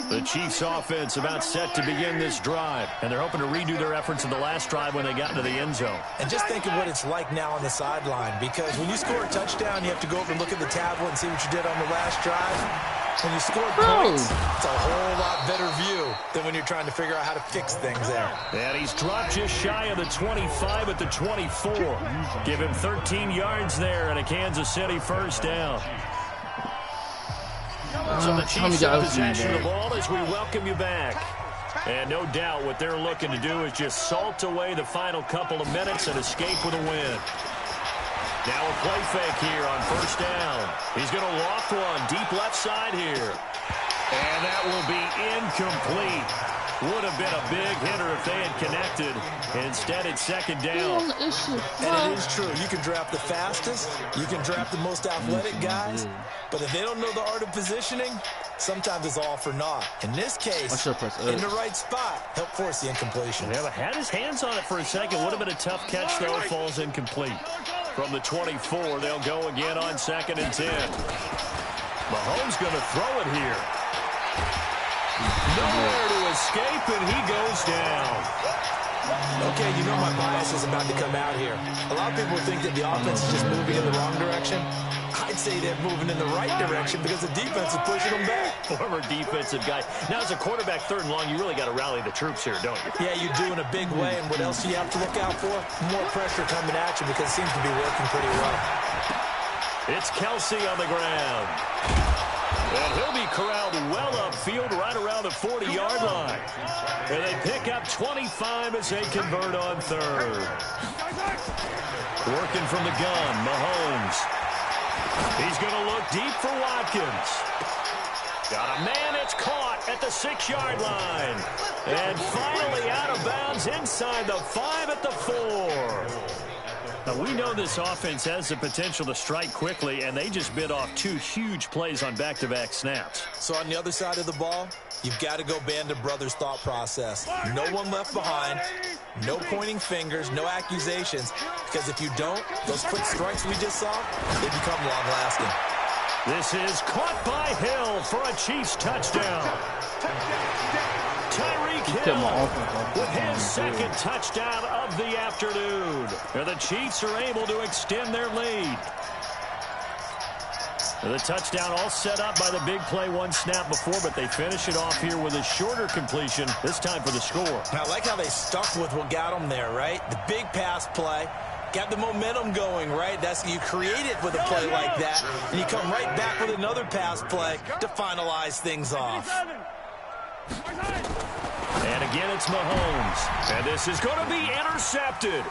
The Chiefs offense about set to begin this drive, and they're hoping to redo their efforts in the last drive when they got into the end zone. And just think of what it's like now on the sideline, because when you score a touchdown, you have to go over and look at the tablet and see what you did on the last drive. When you score points, it's a whole lot better view than when you're trying to figure out how to fix things there. And he's dropped just shy of the 25 at the 24. Give him 13 yards there and a Kansas City first down. So the Chiefs have possession of the ball as we welcome you back. And no doubt what they're looking to do is just salt away the final couple of minutes and escape with a win. Now a play fake here on first down. He's going to loft one deep left side here. And that will be incomplete. Would have been a big hitter if they had connected. Instead, it's second down. And it is true. You can draft the fastest. You can draft the most athletic guys. But if they don't know the art of positioning, sometimes it's all for naught. In this case, in the right spot, help force the incompletion. Yeah, had his hands on it for a second. Would have been a tough catch, though. Falls incomplete. From the 24, they'll go again on 2nd and 10. Mahomes going to throw it here. Nowhere to escape, and he goes down. Okay, you know my bias is about to come out here. A lot of people think that the offense is just moving in the wrong direction. I'd say they're moving in the right direction because the defense is pushing them back. Former defensive guy. Now, as a quarterback, 3rd and long, you really got to rally the troops here, don't you? Yeah, you do in a big way. And what else do you have to look out for? More pressure coming at you because it seems to be working pretty well. It's Kelsey on the ground. And he'll be corralled well upfield right around the 40-yard line. And they pick up 25 as they convert on 3rd. Working from the gun, Mahomes. He's going to look deep for Watkins. Got a man, it's caught at the 6-yard line. And finally out of bounds inside the 5 at the 4. Now, we know this offense has the potential to strike quickly, and they just bit off 2 huge plays on back-to-back snaps. So on the other side of the ball, you've got to go Band of Brothers thought process. No one left behind, no pointing fingers, no accusations, because if you don't, those quick strikes we just saw, they become long-lasting. This is caught by Hill for a Chiefs touchdown. Tyreek Hill with his 2nd touchdown of the afternoon. And the Chiefs are able to extend their lead. The touchdown all set up by the big play 1 snap before, but they finish it off here with a shorter completion, this time for the score. I like how they stuck with what got them there, right? The big pass play. Got the momentum going, right? That's you create it with a play like that, and you come right back with another pass play to finalize things off. And again, it's Mahomes. And this is going to be intercepted.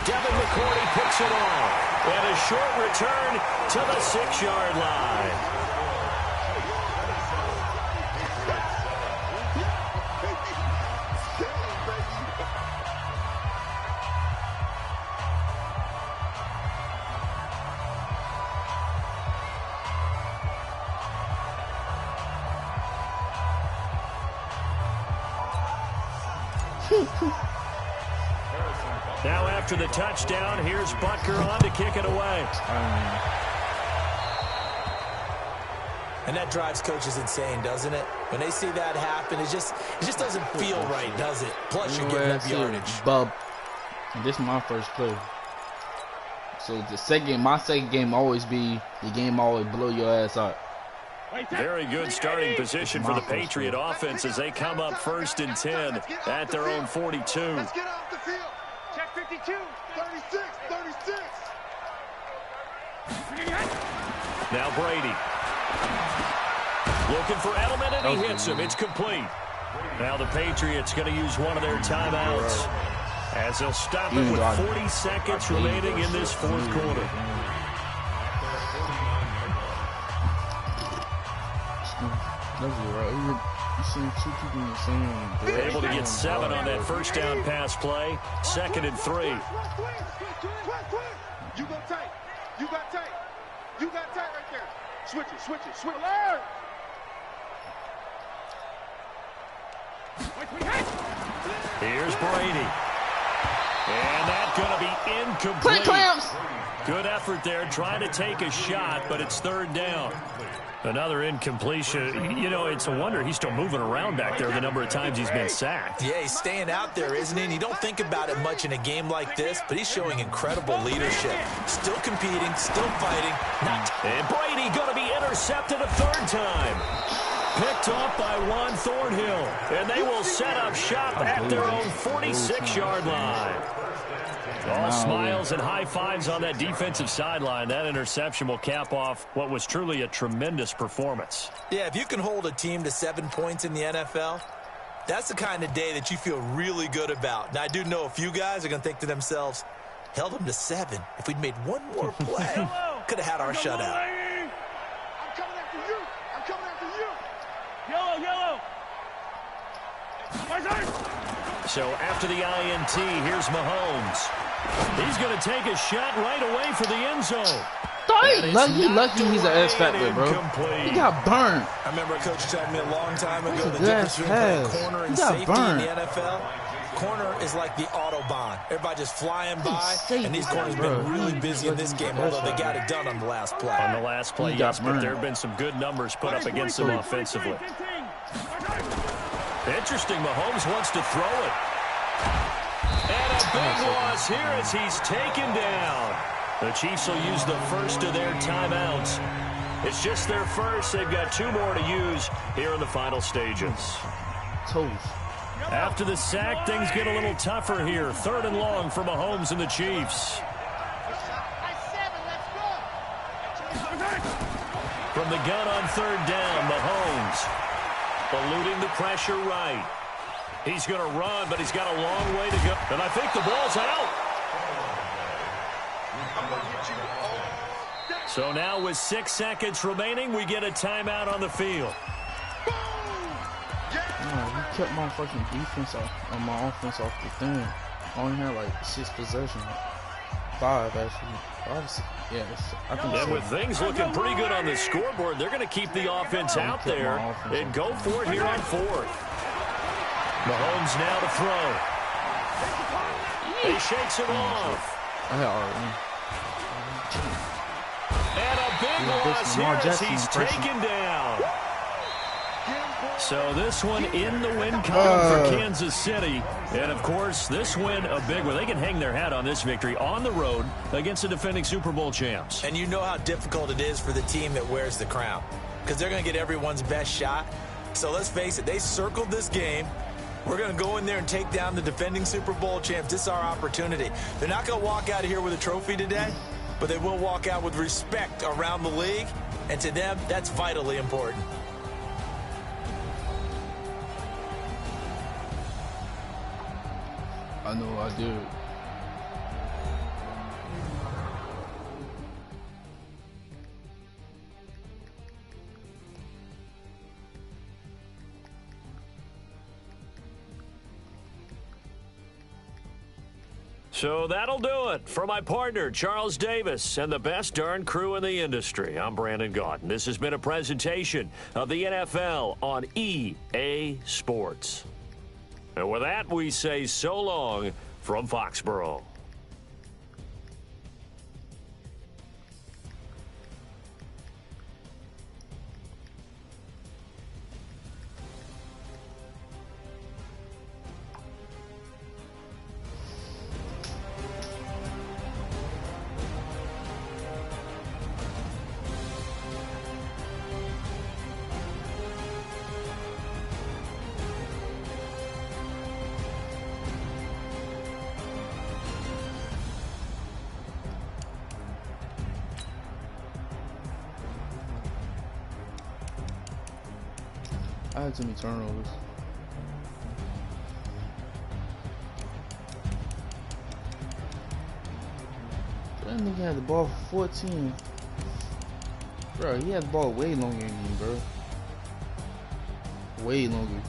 Devin McCourty picks it off. And a short return to the 6-yard line. Now after the touchdown, here's Butker on to kick it away. And that drives coaches insane, doesn't it? When they see that happen, it just doesn't feel right, does it? Plus, you're getting up yardage. Bub. This is my first play. So my second game always be the game always blow your ass out. Very good starting position for the Patriot offense as they come up 1st and 10 at their own 42. Let's get off the field. Check 52. 36. 36. Now Brady. Looking for Edelman, and he hits him. It's complete. Now the Patriots going to use one of their timeouts as they'll stop it with 40 seconds remaining in this fourth quarter. Able to get 7 on that first down pass play. 2nd and 3. You go tight. You got tight. You got tight right there. Switch it, switch it, switch it. Here's Brady. And that's going to be incomplete. Clamps. Good effort there, trying to take a shot, but it's 3rd down. Another incompletion. You know, it's a wonder he's still moving around back there the number of times he's been sacked. Yeah, he's staying out there, isn't he? And you don't think about it much in a game like this, but he's showing incredible leadership. Still competing, still fighting. And Brady going to be intercepted a 3rd time. Picked off by Juan Thornhill. And they will set up shop at their own 46-yard line. All smiles and high fives on that defensive sideline. That interception will cap off what was truly a tremendous performance. Yeah, if you can hold a team to 7 points in the NFL, that's the kind of day that you feel really good about. Now, I do know a few guys are going to think to themselves, held them to 7. If we'd made one more play, could have had our shutout. I'm coming after you. I'm coming after you. Yellow. So after the INT, here's Mahomes. He's going to take a shot right away for the end zone. Lucky he's an X factor, bro. He got burned. I remember a coach telling me a long time ago the That's difference between pass. corner and He got safety burned. in the NFL. Corner is like the Autobahn. Everybody just flying by, and these corners been really busy in this game, although they got it done on the last play. On the last play, yes, but there have been some good numbers put up against them offensively. Interesting, Mahomes wants to throw it. And a big loss here as he's taken down. The Chiefs will use the first of their timeouts. It's just their first. They've got 2 more to use here in the final stages. After the sack, things get a little tougher here. 3rd and long for Mahomes and the Chiefs. From the gun on 3rd down, Mahomes eluding the pressure right. He's going to run, but he's got a long way to go. And I think the ball's out. So now with 6 seconds remaining, we get a timeout on the field. He kept my fucking defense off, my offense off the thing. I only had like 6 possessions. 5 actually. 5, yeah, I think. And with things looking pretty good on the scoreboard, they're going to keep the offense out there and go for it here on 4th. Mahomes now to throw. He shakes it off. And a big loss here as he's taken down. So this one in the win column for Kansas City. And, of course, this win a big one. They can hang their hat on this victory on the road against the defending Super Bowl champs. And you know how difficult it is for the team that wears the crown, because they're going to get everyone's best shot. So let's face it, they circled this game. We're going to go in there and take down the defending Super Bowl champs. This is our opportunity. They're not going to walk out of here with a trophy today, but they will walk out with respect around the league. And to them, that's vitally important. I know I do. So that'll do it for my partner, Charles Davis, and the best darn crew in the industry. I'm Brandon Gaudin. This has been a presentation of the NFL on EA Sports. And with that, we say so long from Foxborough. I had too many turnovers. That nigga had the ball for 14. Bro, he had the ball way longer than me, bro. Way longer.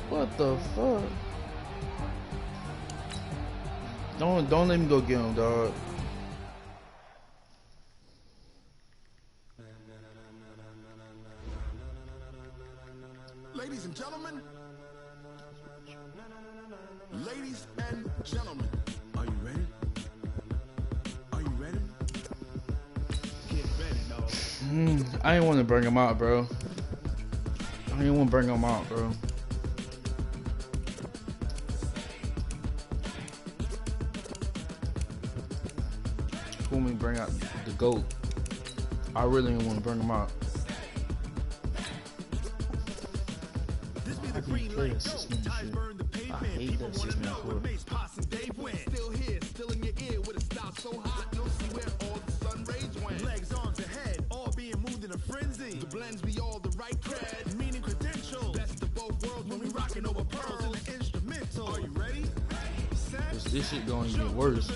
What the fuck? Don't let me go get him, dog. Ladies and gentlemen, are you ready? Are you ready? Get ready, dog. I didn't want to bring him out, bro. I didn't want to bring him out, bro. When we bring out the GOAT, I really didn't want to bring him out. This be the green light goat. Ties burn the pavement. People want to know what makes Pops and Dave win. Still here, still in your ear with a style so hot, you'll see where all the sun rays went. Legs, arms, and head, all being moved in a frenzy. The blends be all the right cred, meaning credentials. Best of both worlds when we rocking over pearls in the instrumental. Are you ready? This shit gonna get worse.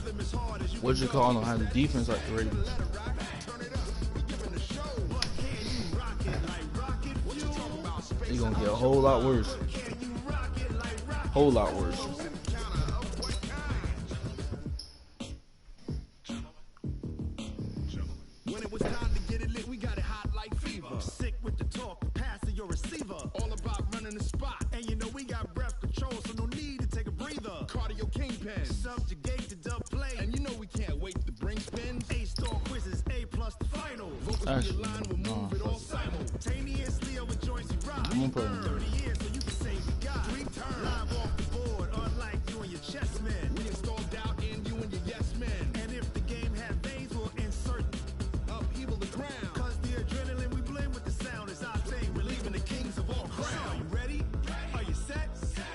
What you call them? How the defense like the Ravens. They gonna get a whole lot worse. Whole lot worse. When it was time to get it lit, we got it hot like fever. Sick with the talk, pass to your receiver. All about running the spot, and you know we got breath control, so no need to take a breather. Cardio kingpin, subjugate the dub play, and you know we can't wait to bring spins. A-star quizzes, A+ the final. Vocals be aligned, we'll move it all simultaneously over joints we rock. 30 years, so you can say we got 3 turns. Live off the board, unlike you and your chess men. We install doubt in you and your yes men. And if the game had veins, we'll insert upheaval the ground. Cause the adrenaline we blend with the sound is our thing. We're leaving the kings of all crowns. Are you ready? Are you set?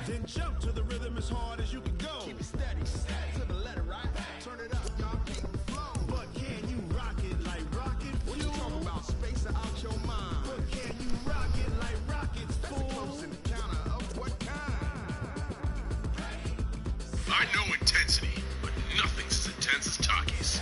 Then jump to the rhythm as hard as you can go. Keep it steady, to the letter, right? Turn it up, y'all keep it flow. But can you rock it like rocket fuel? What you talking about? Space out your mind. But can you rock it like rockets, fool? That's a close encounter of what kind? I know intensity, but nothing's as intense as Takis.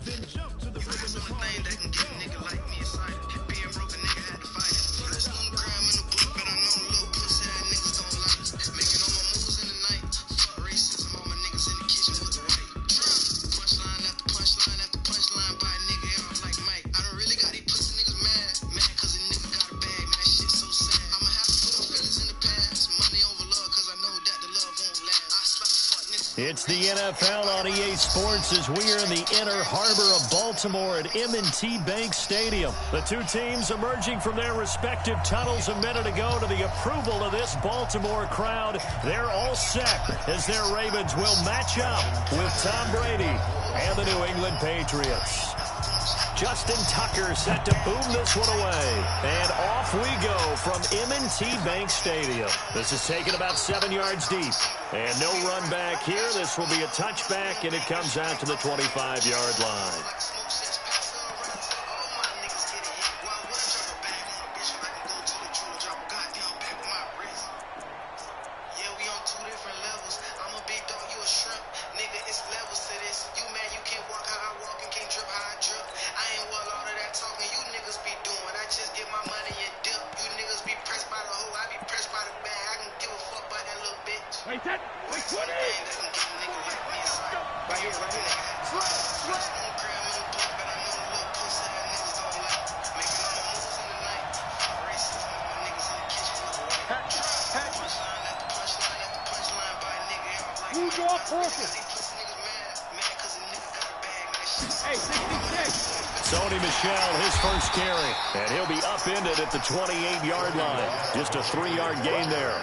Then jump to the rhythm That's as the only hard thing as that you can can get a go. nigga like me excited. Being broke, a nigga had to fight it. First one crime in the book, but I know the little pussy ass niggas don't like it. Making all my moves in the night. Fuck racism, all my niggas in the kitchen with the white. Punchline after punchline after punchline by a nigga out like Mike. I done really got these pussy niggas mad cause a nigga got a bag, man, that shit so sad. I'ma have to put my feelings in the past. Money over love, cause I know that the love won't last. I slap a fuck nigga. It's the NFL on EA Sports as we are in the inner harbor of Baltimore at M&T Bank Stadium. The two teams emerging from their respective tunnels a minute ago to the approval of this Baltimore crowd. They're all set as their Ravens will match up with Tom Brady and the New England Patriots. Justin Tucker set to boom this one away. And off we go from M&T Bank Stadium. This is taken about 7 yards deep. And no run back here. This will be a touchback, and it comes out to the 25-yard line. Hey, 66. Sony Michel, his first carry. And he'll be upended at the 28-yard line. Just a 3-yard gain there.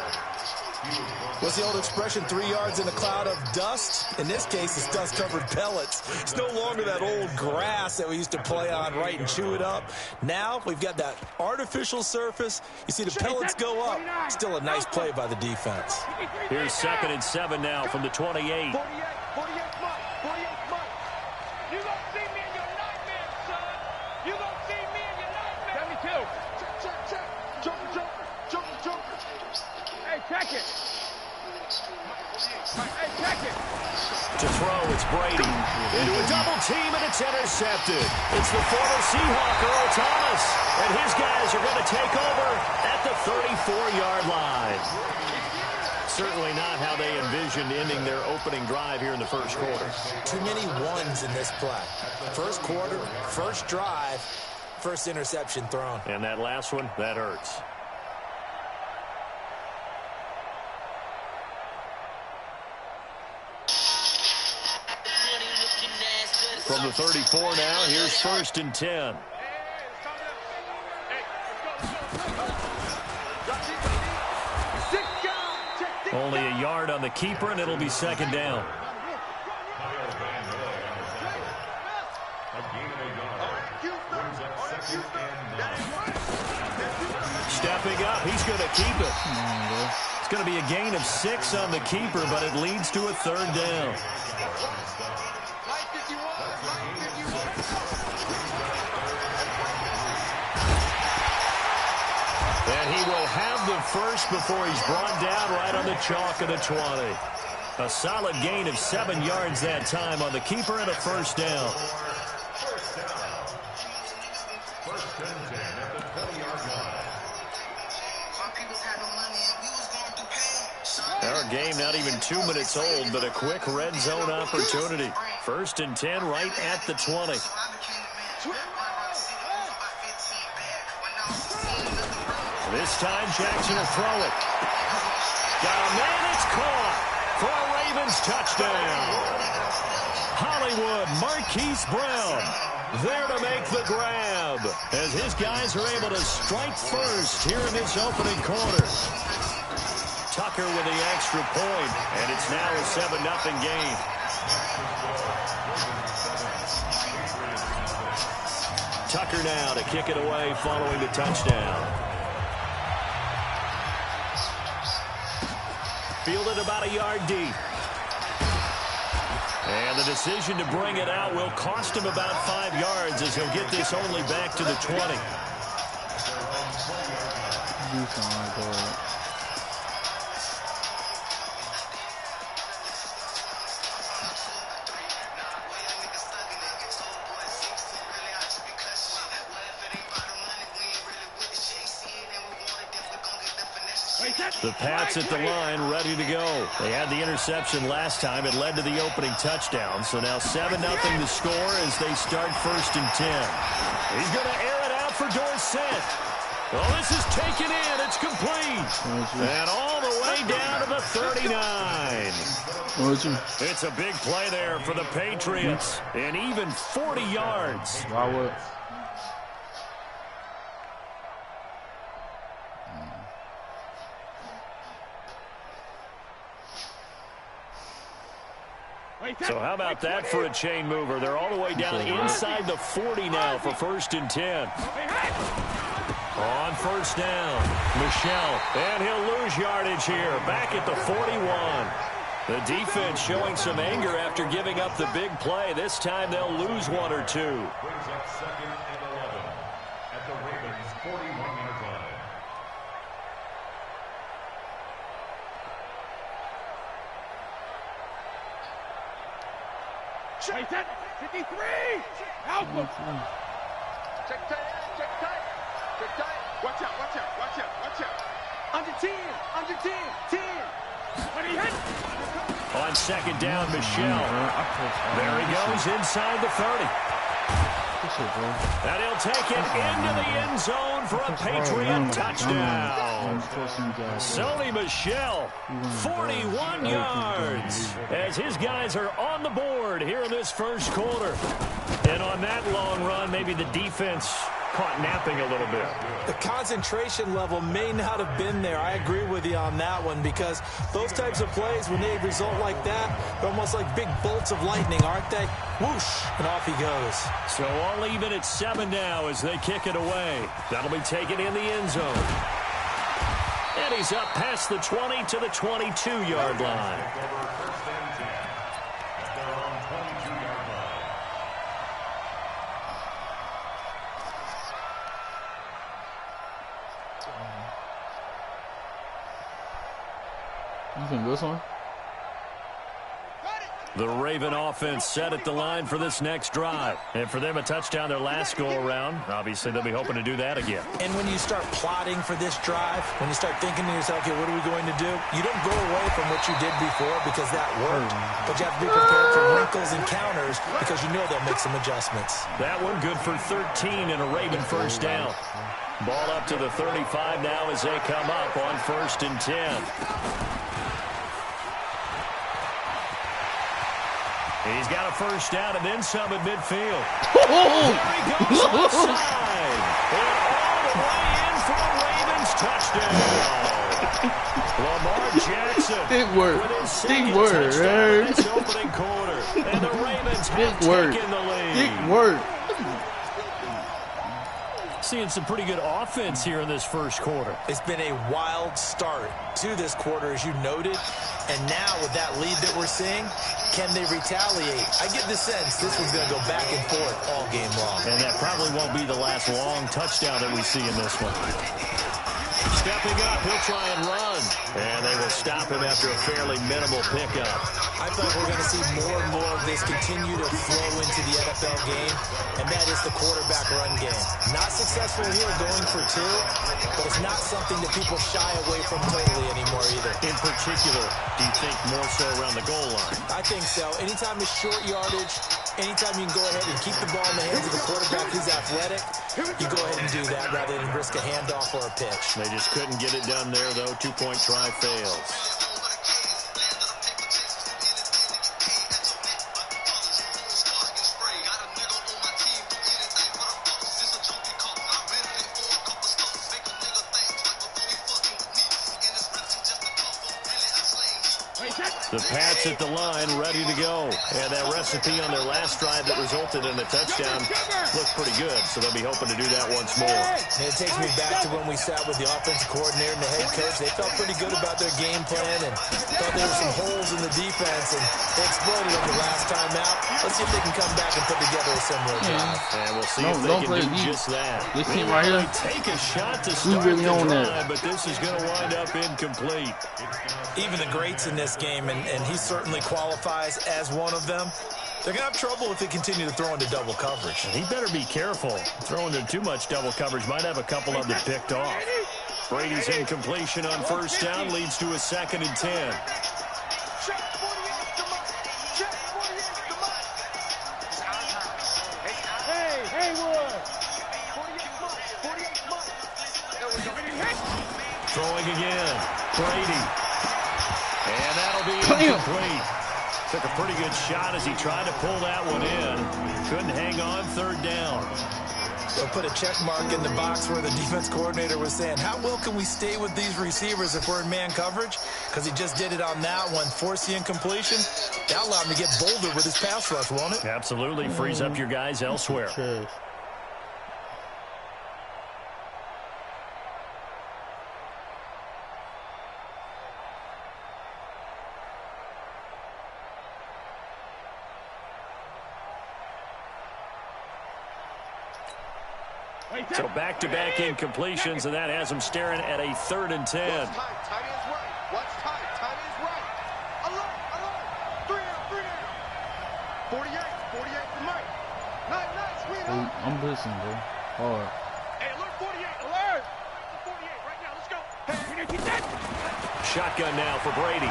What's the old expression, 3 yards in a cloud of dust? In this case, it's dust-covered pellets. It's no longer that old grass that we used to play on, right, and chew it up. Now we've got that artificial surface. You see the pellets go up. Still a nice play by the defense. Here's 2nd and 7 now from the 28. 48 months. You gonna see me in your nightmare, son. You gonna see me in your nightmare. 72. Check. Jump. Hey, check it. Hey, check it. To throw, it's Brady. Into a double team, and it's intercepted. It's the former Seahawk, Earl Thomas. And his guys are going to take over at the 34-yard line. Certainly not how they envisioned ending their opening drive here in the first quarter. Too many ones in this play. First quarter, first drive, first interception thrown. And that last one, that hurts. From the 34 now, here's 1st and 10. Only a yard on the keeper, and it'll be 2nd down. Stepping up, he's going to keep it. It's going to be a gain of 6 on the keeper, but it leads to a 3rd down. And he will have the first before he's brought down right on the chalk of the 20. A solid gain of 7 yards that time on the keeper and a 1st down. Our game not even 2 minutes old, but a quick red zone opportunity. 1st and 10 right at the 20. This time Jackson will throw it. Got a man, it's caught for a Ravens touchdown. Hollywood Marquise Brown there to make the grab as his guys are able to strike first here in this opening quarter. Tucker with the extra point, and it's now a 7-0 game. Tucker now to kick it away following the touchdown. Fielded about a yard deep. And the decision to bring it out will cost him about 5 yards as he'll get this only back to the 20. The Pats at the line, ready to go. They had the interception last time. It led to the opening touchdown. So now 7-0 the score as they start 1st and 10. He's going to air it out for Dorsett. Well, this is taken in. It's complete. And all the way down to the 39. It's a big play there for the Patriots. And even 40 yards. Wow. So how about that for a chain mover? They're all the way down inside the 40 now for 1st and 10. On 1st down, Michel, and he'll lose yardage here, back at the 41. The defense showing some anger after giving up the big play. This time they'll lose 1 or 2. Brings up 2nd and 11 at the Ravens' 41-yard line. Check that. 53. Help him. Check tight. Watch out. Under 10. 10. When he hit. On 2nd down, Michel. There he goes inside the 30. And he'll take it into the end zone for a Patriot touchdown. home. Sony Michel, 41 yards, as his guys are on the board here in this first quarter. And on that long run, maybe the defense caught napping a little bit. The concentration level may not have been there. I agree with you on that one, because those types of plays, when they result like that, they're almost like big bolts of lightning, aren't they? Whoosh, and off he goes. So all even at 7 now as they kick it away. That'll be taken in the end zone. And he's up past the 20 to the 22-yard line. You think this one? The Raven offense set at the line for this next drive. And for them, a touchdown their last go-around. Obviously, they'll be hoping to do that again. And when you start plotting for this drive, when you start thinking to yourself, okay, what are we going to do? You don't go away from what you did before because that worked. But you have to be prepared for wrinkles and counters because you know they'll make some adjustments. That one good for 13 and a Raven first down. Ball up to the 35 now as they come up on 1st and 10. He's got a first down and then some at midfield. There he goes outside. And all the way in for a Ravens touchdown. Lamar Jackson. Big word. With his Big second word. touchdown in this opening quarter. And the Ravens have taken the lead. Big word. Seeing some pretty good offense here in this first quarter. It's been a wild start to this quarter, as you noted. And now with that lead that we're seeing, can they retaliate? I get the sense this one's going to go back and forth all game long. And that probably won't be the last long touchdown that we see in this one. Stepping up, he'll try and run. And they will stop him after a fairly minimal pickup. I thought we're going to see more and more of this continue to flow into the NFL game, and that is the quarterback run game. Not successful here going for 2, but it's not something that people shy away from totally anymore either. In particular, do you think more so around the goal line? I think so. Anytime it's short yardage, anytime you can go ahead and keep the ball in the hands of the quarterback who's athletic, you go ahead and do that rather than risk a handoff or a pitch. They just couldn't get it done there, though. 2-point try fails. The Pats at the line, ready to go. And that recipe on their last drive that resulted in a touchdown looks pretty good, so they'll be hoping to do that once more. And it takes me back to when we sat with the offensive coordinator and the head coach. They felt pretty good about their game plan and thought there were some holes in the defense, and they exploded on the last time out. Let's see if they can come back and put together a similar drive. And we'll see if they can do just that. This team right here, take a shot to start really the on drive, that. but this is going to wind up incomplete. Even the greats in this game, and he certainly qualifies as one of them, they're going to have trouble if they continue to throw into double coverage. He better be careful. Throwing into too much double coverage might have a couple of them picked off. Brady's incompletion on first down leads to a 2nd and 10. Throwing again. Brady. And that'll be incomplete. Took a pretty good shot as he tried to pull that one in. Couldn't hang on, 3rd down. They'll put a check mark in the box where the defense coordinator was saying, how well can we stay with these receivers if we're in man coverage? Because he just did it on that one. Force the incompletion. That'll allow him to get bolder with his pass rush, won't it? Absolutely. Frees up your guys elsewhere. So back-to-back incompletions, and that has them staring at a 3rd and 10. Watch time. Time is right. Watch time. Time is right. Alert. Alert. 3 out. 48. 48 for Mike. Nice, sweetheart. I'm listening, bro. Hard. Hey, alert 48. Alert. 48 right now. Let's go. Hey, we need to get that. Shotgun now for Brady.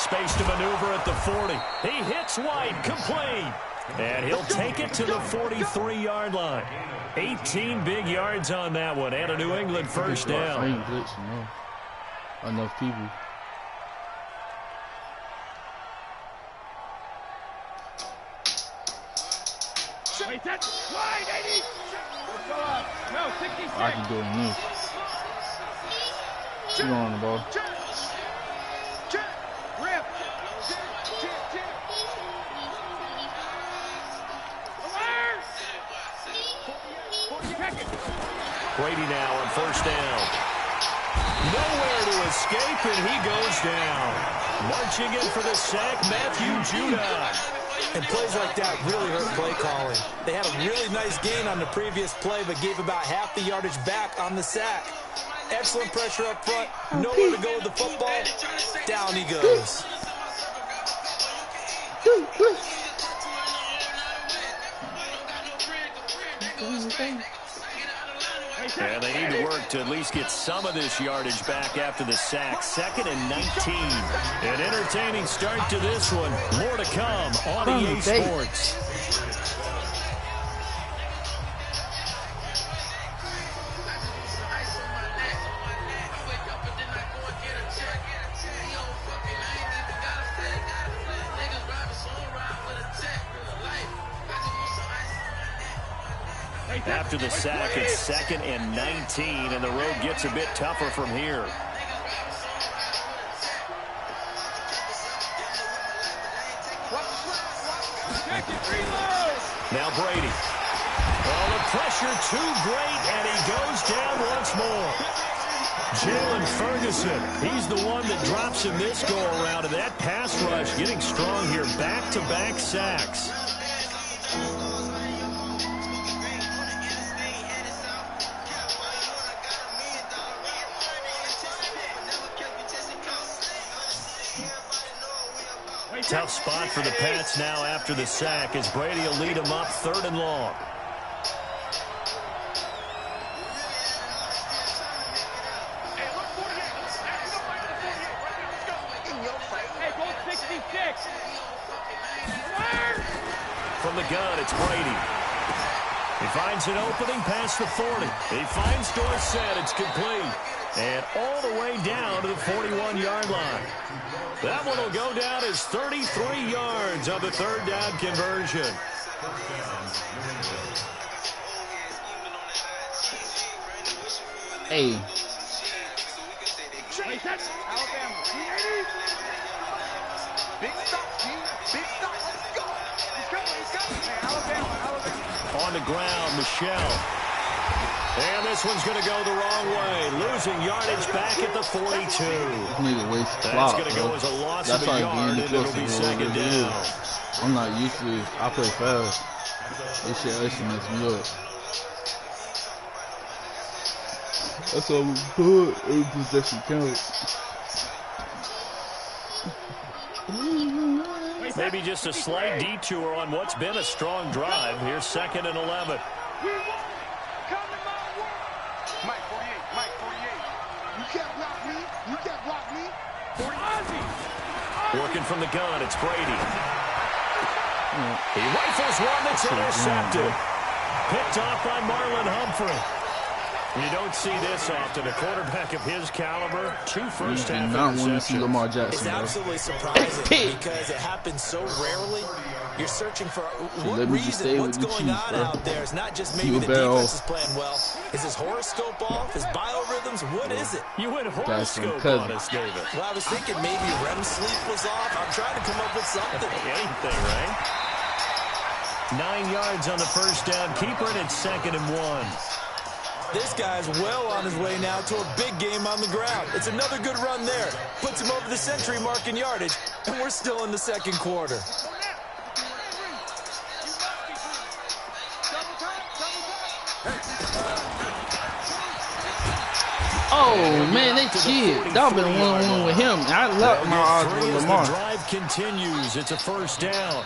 Space to maneuver at the 40. He hits White, complete. And he'll take it to the 43-yard line. 18 big yards on that one, and a New England first down. I ain't blitzing, no. Enough people. Wait, that's wide, 80. No, 66. I can do this. You on the ball. Rip. Brady now on first down. Nowhere to escape, and he goes down. Marching in for the sack, Matthew Judah. And plays like that really hurt play calling. They had a really nice gain on the previous play, but gave about half the yardage back on the sack. Excellent pressure up front. Nowhere to go with the football. Down he goes. And they need to work to at least get some of this yardage back after the sack. 2nd and 19. An entertaining start to this one. More to come on EA Sports. After the sack, it's 2nd and 19, and the road gets a bit tougher from here. Now Brady. Oh, the pressure too great, and he goes down once more. Jalen Ferguson, he's the one that drops him this go-around, and that pass rush getting strong here. Back-to-back sacks. Tough spot for the Pats now after the sack as Brady will lead them up 3rd and long. From the gun, it's Brady. He finds an opening past the 40. He finds Dorsett. It's complete. And all the way down to the 41-yard line. That one will go down as 33 yards on the 3rd down conversion. Hey. Alabama. Big stop, G. Big stop. Let's go. He's coming. Hey, Alabama. On the ground, Michelle. And this one's going to go the wrong way. Losing yardage back at the 42. That's going to go as a loss of a yard, and it'll be 2nd down. I'm not used to it. I play fast. This shit actually makes me up. That's all we put. Every possession counts. Maybe just a slight detour on what's been a strong drive. Here's 2nd and 11. Mike 48. You can't block me. 40. Working from the gun, it's Brady. He rifles one that's intercepted. Picked off by Marlon Humphrey. You don't see this often. A quarterback of his caliber, 2 first-half interceptions. It's absolutely surprising because it happens so rarely. You're searching for what reason, what's going on out there. It's not just maybe the defense is playing well. Is his horoscope off? His biorhythms? What is it? You went horoscope on us, David. Well, I was thinking maybe REM sleep was off. I'm trying to come up with something. Anything, right? 9 yards on the first down. Keeper, and it's 2nd and 1. This guy's well on his way now to a big game on the ground. It's another good run there. Puts him over the century mark in yardage, and we're still in the 2nd quarter. Oh man, they cheated. That would have been 1-1 with him. I love my odds with Lamar. The drive continues. It's a first down.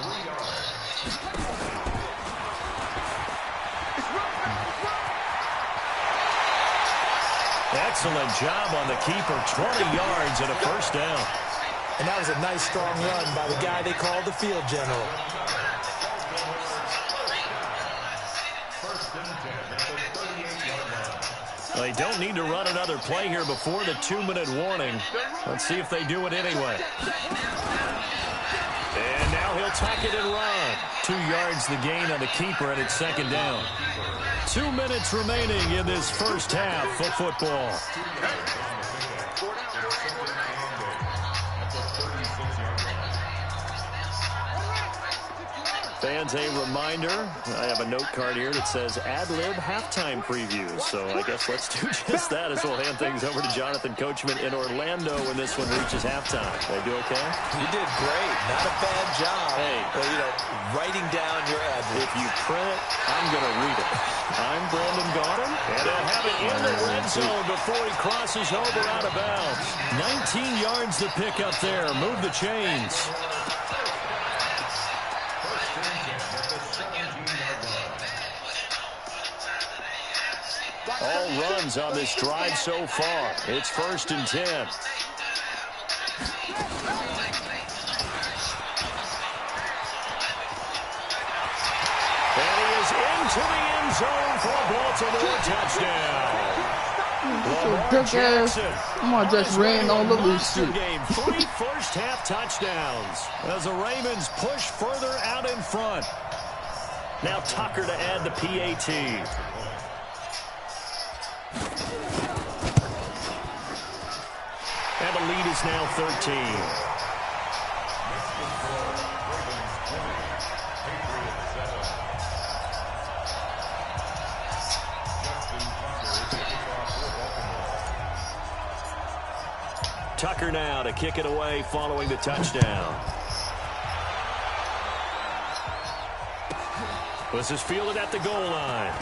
Excellent job on the keeper. 20 yards and a first down. And that was a nice, strong run by the guy they call the field general. They don't need to run another play here before the 2-minute warning. Let's see if they do it anyway. And now he'll tuck it and run. 2 yards the gain on the keeper, and it's second down. 2 minutes remaining in this first half of football. Fans, a reminder, I have a note card here that says ad-lib halftime previews. So I guess let's do just that as we'll hand things over to Jonathan Coachman in Orlando when this one reaches halftime. Did I do okay? You did great. Not a bad job. Hey. But, writing down your ad-lib. If you print it, I'm going to read it. I'm Brandon Gaudin, and they'll have it in the red zone before he crosses over out of bounds. 19 yards to pick up there. Move the chains. All runs on this drive so far. It's 1st and 10. And he is into the end zone for a Baltimore touchdown. Jackson. Come on, just ran on the loose shit. Game, 3 first-half touchdowns as the Ravens push further out in front. Now Tucker to add the PAT. And the lead is now 13. Tucker now to kick it away following the touchdown. This is fielded at the goal line.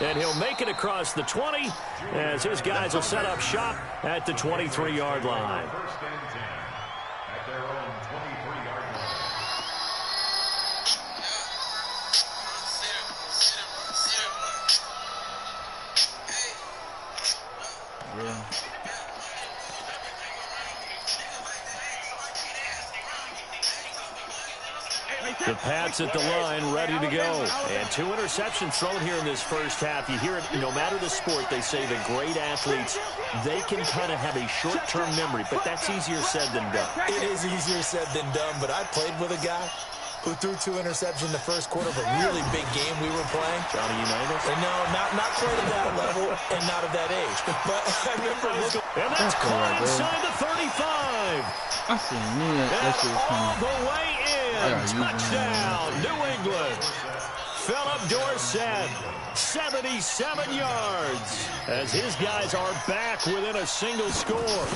And he'll make it across the 20 as his guys will set up shop at the 23-yard line. At their own 23-yard line. Yeah. The Pats at the line, ready to go. And 2 interceptions thrown here in this first half. You hear it, no matter the sport, they say the great athletes, they can kind of have a short-term memory, but that's easier said than done. It is easier said than done, but I played with a guy who threw 2 interceptions in the first quarter of a really big game we were playing. Johnny Unitas? No, not quite at that level and not at that age. But I remember and that's caught inside the 35. I see me. That shit was All coming. the way in. Touchdown, New England. Philip Dorsett, 77 yards, as his guys are back within a single score.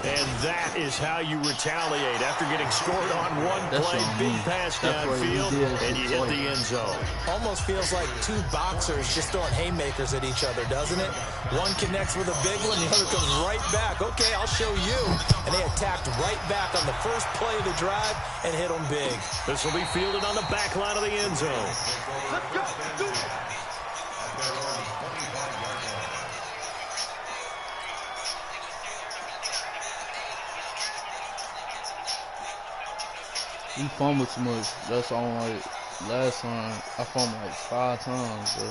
And that is how you retaliate after getting scored on one play. Big pass downfield, and you hit the end zone. Almost feels like 2 boxers just throwing haymakers at each other, doesn't it? One connects with a big one, the other comes right back. Okay, I'll show you. And they attacked right back on the first play of the drive and hit them big. This will be fielded on the back line of the end zone. Let's go. Do it. He fumbled too much. That's all. Like last time, I fumbled like 5 times. Bro.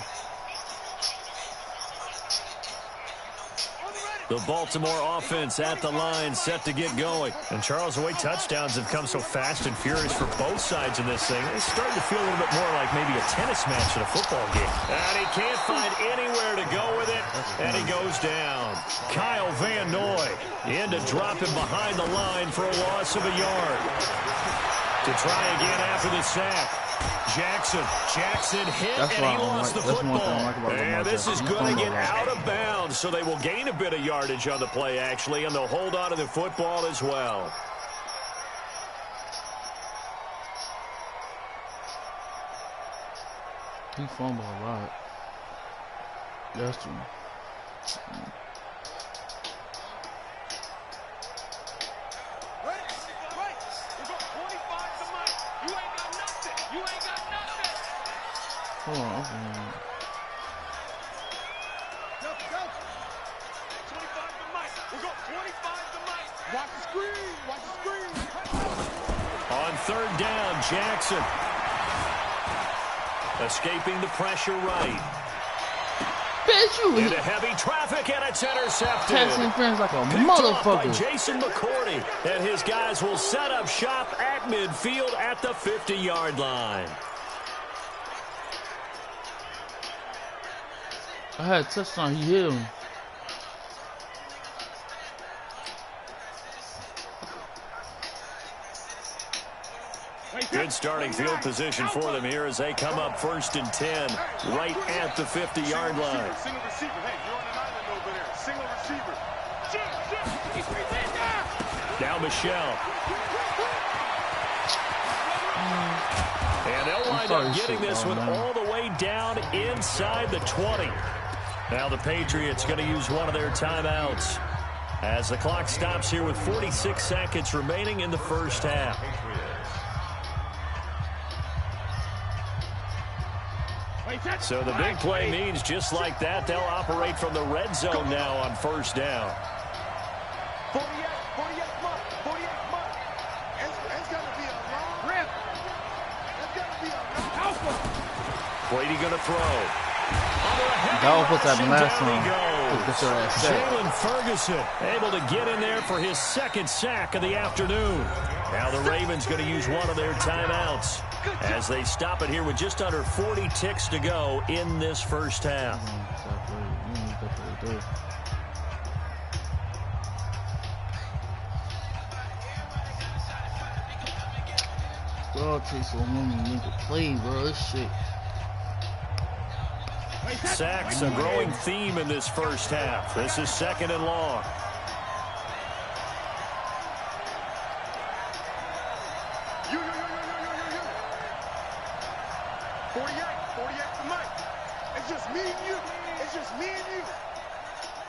The Baltimore offense at the line, set to get going. And Charles, the way touchdowns have come so fast and furious for both sides in this thing, it's starting to feel a little bit more like maybe a tennis match in a football game. And he can't find anywhere to go with it, and he goes down. Kyle Van Noy in to drop him behind the line for a loss of a yard. To try again after the sack. Jackson hit, and he lost the football. And this is going to get out of bounds, so they will gain a bit of yardage on the play, actually, and they'll hold on to the football as well. He fumbled a lot. That's true. Hold on. Go. 25 to Mike. We'll go 25 to Mike. Watch the screen. Watch the screen. On 3rd down, Jackson. Escaping the pressure right. Bitch, you Into heavy traffic, and it's intercepted. pass interference like a Picked off by motherfucker. Jason McCourty, and his guys will set up shop at midfield at the 50-yard line. I had a touchdown. He hit him. Good starting field position for them here as they come up 1st and 10 right at the 50-yard line. Single receiver. Hey, you're on an island over there. Single receiver. Now Michelle. And they'll wind up getting this one all the way down inside the 20. Now the Patriots going to use one of their timeouts as the clock stops here with 46 seconds remaining in the first half. So the big play means just like that, they'll operate from the red zone now on 1st down. 48 mark. 48 mark. It's got to be a long rip. It's got to be a long alpha. Brady going to throw. That was put that mask on. Jalen Ferguson able to get in there for his 2nd sack of the afternoon. Now the Ravens going to use one of their timeouts as they stop it here with just under 40 ticks to go in this first half. Bro, it takes so long to make a play, bro. This shit. Sacks a growing theme in this first half. This is 2nd and long. You. 48 to Mike. It's just me and you. It's just me and you.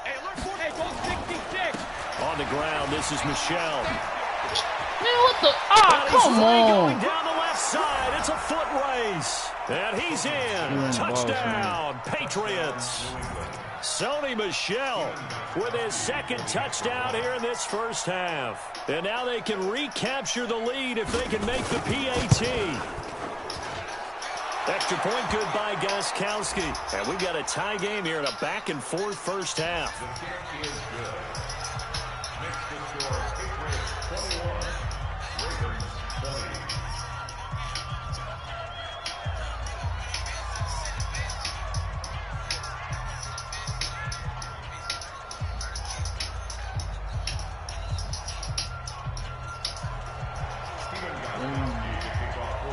Hey, look, go 66. On the ground, this is Michelle. Man, what the? Ah, come Going on. down the left side. It's a foot race. And he's in. Touchdown, Patriots. Sony Michel with his 2nd touchdown here in this first half. And now they can recapture the lead if they can make the PAT. Extra point good by Gostkowski. And we've got a tie game here in a back-and-forth first half.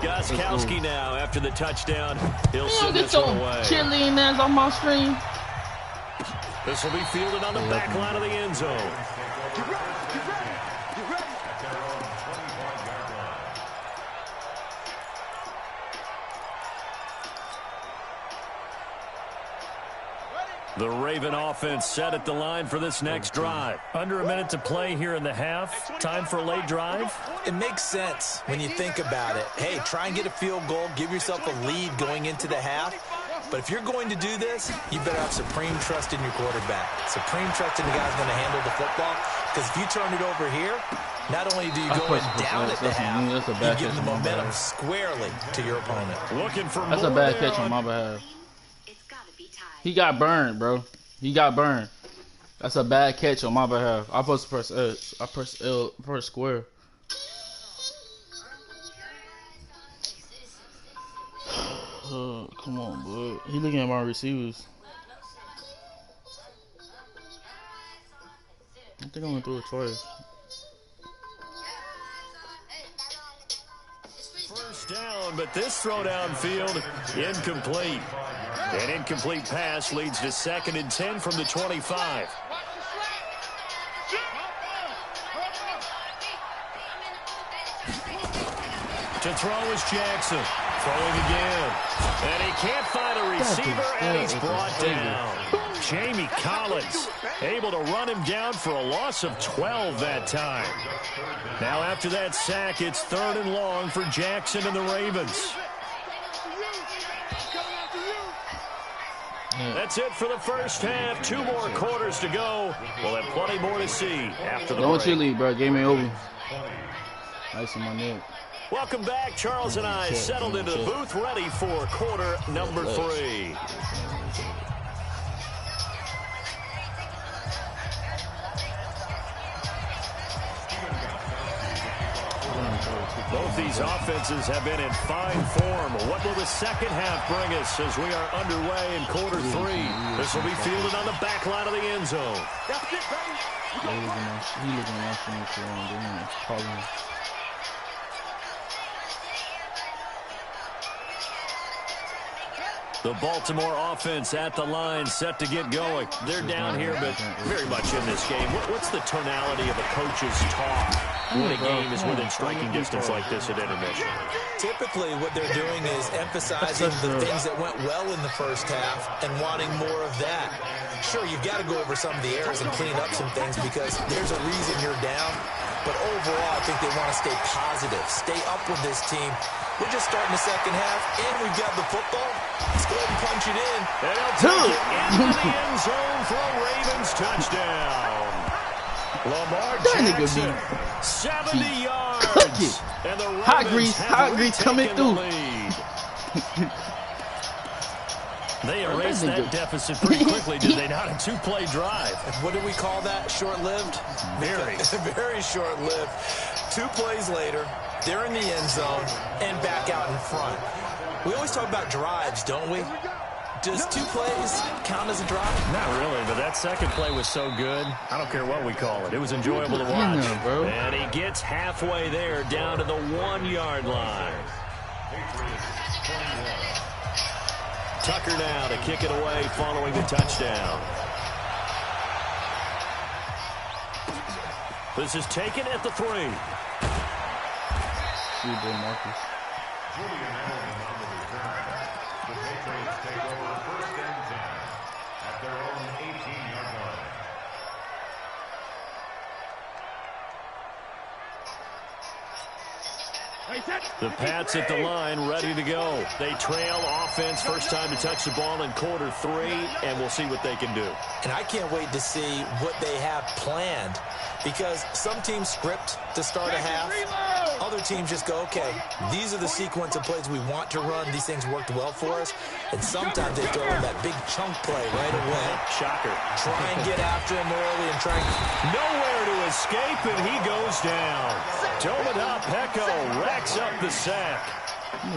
Gostkowski now after the touchdown. He'll send this one away. Cheerleading ass on my screen. This will be fielded on the back line of the end zone. Get ready. The Raven offense set at the line for this next drive. Under a minute to play here in the half. Time for a late drive. It makes sense when you think about it. Hey, try and get a field goal. Give yourself a lead going into the half. But if you're going to do this, you better have supreme trust in your quarterback. Supreme trust in the guy's going to handle the football. Because if you turn it over here, not only do you go down at the half, you give the momentum squarely to your opponent. Looking for That's a bad catch on my behalf. He got burned, bro. He got burned. That's a bad catch on my behalf. I supposed to press X. I press L, press square. Come on, bro. He looking at my receivers. I think I'm gonna throw it twice. First down, but this throw downfield incomplete. An incomplete pass leads to 2nd and 10 from the 25. To throw is Jackson. Throwing again. And he can't find a receiver, and he's brought down. Jamie Collins able to run him down for a loss of 12 that time. Now after that sack, it's 3rd and long for Jackson and the Ravens. That's it for the first half. 2 more quarters to go. We'll have plenty more to see after the break. Don't cheerlead, bro. Game ain't over. Ice on my neck. Welcome back. Charles and I settled into the booth, ready for quarter number 3. Both these offenses have been in fine form. What will the second half bring us as we are underway in quarter 3? This will be fielded on the back line of the end zone. That's it, baby. He looking at The Baltimore offense at the line, set to get going. They're down here, but very much in this game. What's the tonality of a coach's talk when a game is within striking distance like this at intermission? Typically, what they're doing is emphasizing the things that went well in the first half and wanting more of that. Sure, you've got to go over some of the errors and clean up some things because there's a reason you're down. But overall, I think they want to stay positive, stay up with this team. We're just starting the second half, and we've got the football. Let's go ahead and punch it in. And he'll take it into the end zone for a Ravens touchdown. Lamar Jackson, 70 yards. And the Ravens have retaken the lead. They erased that deficit pretty quickly, did they not? A 2-play drive. What do we call that? Short-lived? Very. Very short-lived. 2 plays later, they're in the end zone and back out in front. We always talk about drives, don't we? Does 2 plays count as a drive? Not really, but that second play was so good. I don't care what we call it. It was enjoyable to watch. And he gets halfway there, down to the 1-yard line. Tucker now to kick it away following the touchdown. This is taken at the 3. Julian Edelman on the return. The Patriots take over 1st and 10 at their own 18-yard line. The Pats at the line, ready to go. They trail offense, first time to touch the ball in quarter 3, and we'll see what they can do. And I can't wait to see what they have planned because some teams script to start a half. Other teams just go, okay, these are the sequence of plays we want to run. These things worked well for us. And sometimes they throw in that big chunk play right away. Shocker. Try and get after him early and try and... Nowhere to escape, and he goes down. Tomadop Peko racks up the sack.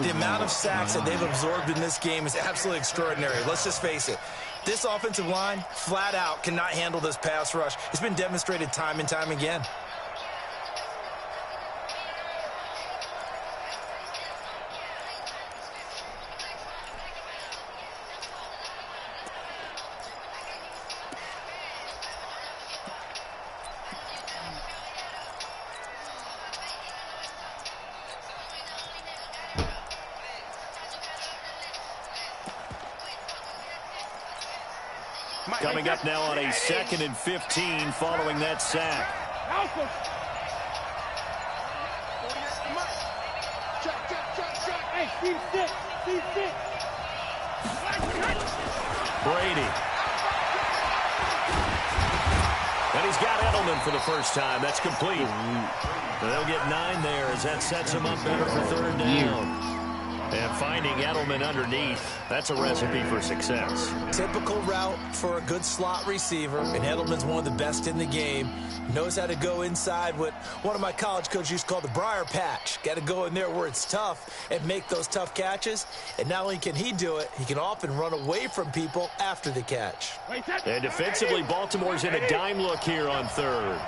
The amount of sacks that they've absorbed in this game is absolutely extraordinary. Let's just face it. This offensive line, flat out, cannot handle this pass rush. It's been demonstrated time and time again. Coming up now on a 2nd and 15 following that sack. Brady. And he's got Edelman for the first time. That's complete. They'll get 9 there as that sets him up better for 3rd down. And finding Edelman underneath, that's a recipe for success. Typical route for a good slot receiver, and Edelman's one of the best in the game. Knows how to go inside what one of my college coaches used to call the briar patch. Got to go in there where it's tough and make those tough catches. And not only can he do it, he can often run away from people after the catch. And defensively, Baltimore's in a dime look here on 3rd.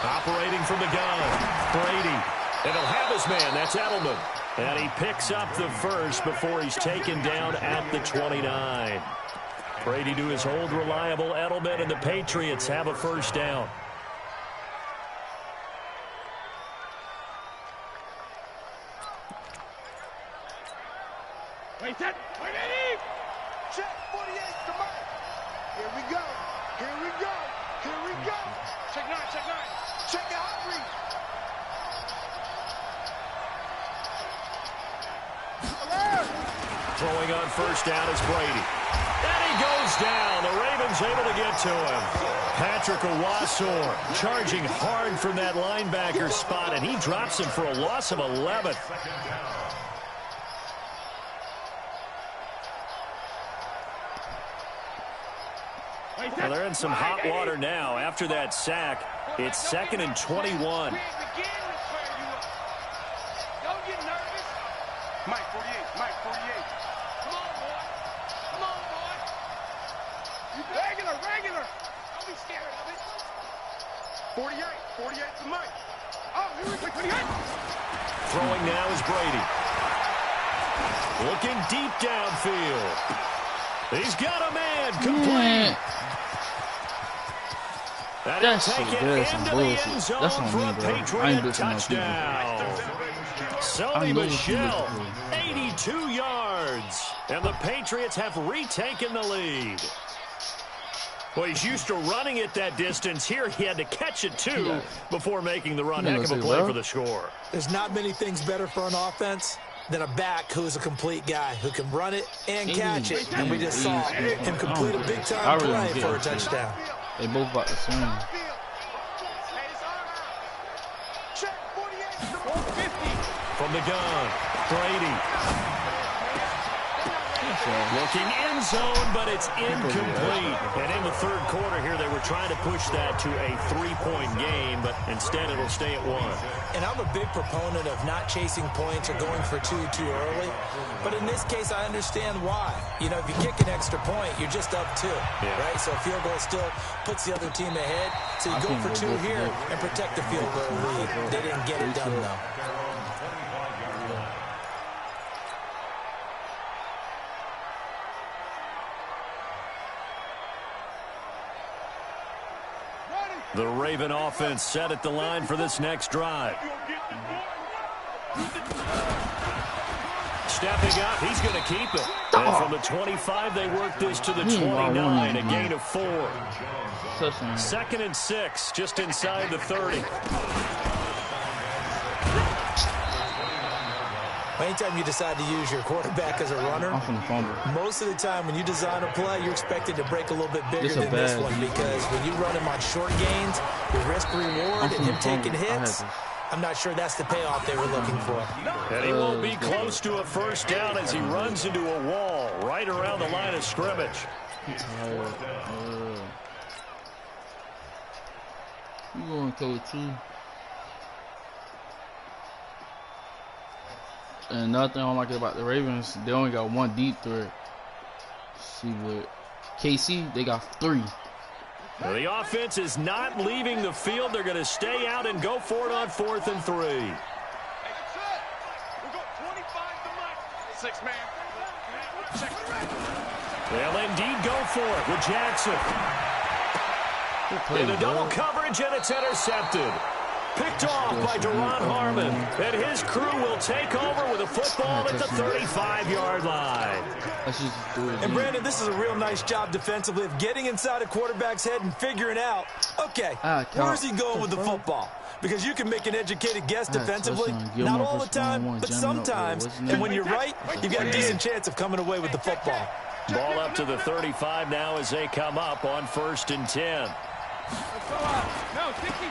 Operating from the gun, Brady. And he'll have his man, that's Edelman. And he picks up the first before he's taken down at the 29. Brady to his old reliable Edelman, and the Patriots have a 1st down. Check 48 to Mike. Here we go. Here we go. Here we go. Check 9, check 9. Check it out, read. Throwing on 1st down is Brady. And he goes down. The Ravens able to get to him. Patrick Owasor charging hard from that linebacker spot, and he drops him for a loss of 11. Well, they're in some hot water now. After that sack, it's 2nd and 21. Don't get nervous. Mike 48, Mike 48. Come on, boy. Come on, boy. You regular. Don't be scared of it. 48 to Mike. Oh, here we go, 28. Throwing now is Brady. Looking deep downfield. He's got a man complete. That's some bullshit. That's on me, bro. I ain't bitching no people. Sony Michel, 82 yards. And the Patriots have retaken the lead. Well, he's used to running it that distance. Here he had to catch it, too, before making the run. Heck of a play for the score. There's not many things better for an offense than a back who's a complete guy who can run it and catch it. And we just saw him complete a big-time play for a touchdown. They both about the same. From the gun, Brady. Looking end zone, but it's incomplete. And in the third quarter here, they were trying to push that to a 3-point game, but instead it'll stay at 1. And I'm a big proponent of not chasing points or going for two too early. But in this case, I understand why. You know, if you kick an extra point, you're just up 2, right? So a field goal still puts the other team ahead. So you go for 2 here and protect the field goal lead. They didn't get it done, though. The Raven offense set at the line for this next drive. Stepping up, he's going to keep it. And from the 25, they work this to the 29, a gain of 4. 2nd and 6, just inside the 30. Anytime you decide to use your quarterback as a runner, most of the time when you design a play, you're expected to break a little bit bigger than this one, because when you run him on short gains, your risk-reward and him taking hits, I'm not sure that's the payoff they were looking for. And he won't be close to a first down as he runs into a wall right around the line of scrimmage. You going to cover 2. And another thing I don't like about the Ravens, they only got 1 deep threat. See what KC, they got 3. Well, the offense is not leaving the field. They're going to stay out and go for it on 4th and 3. Hey, we'll go 25 to Mike. 6-man. They'll indeed go for it with Jackson. In a double coverage, and it's intercepted. Picked off by Deron Harmon, and his crew will take over with a football at the 35-yard line. And Brandon, this is a real nice job defensively of getting inside a quarterback's head and figuring out, okay, where is he going with the football? Because you can make an educated guess defensively, not all the time, but sometimes. And when you're right, you've got a decent chance of coming away with the football. Ball up to the 35 now as they come up on 1st and 10.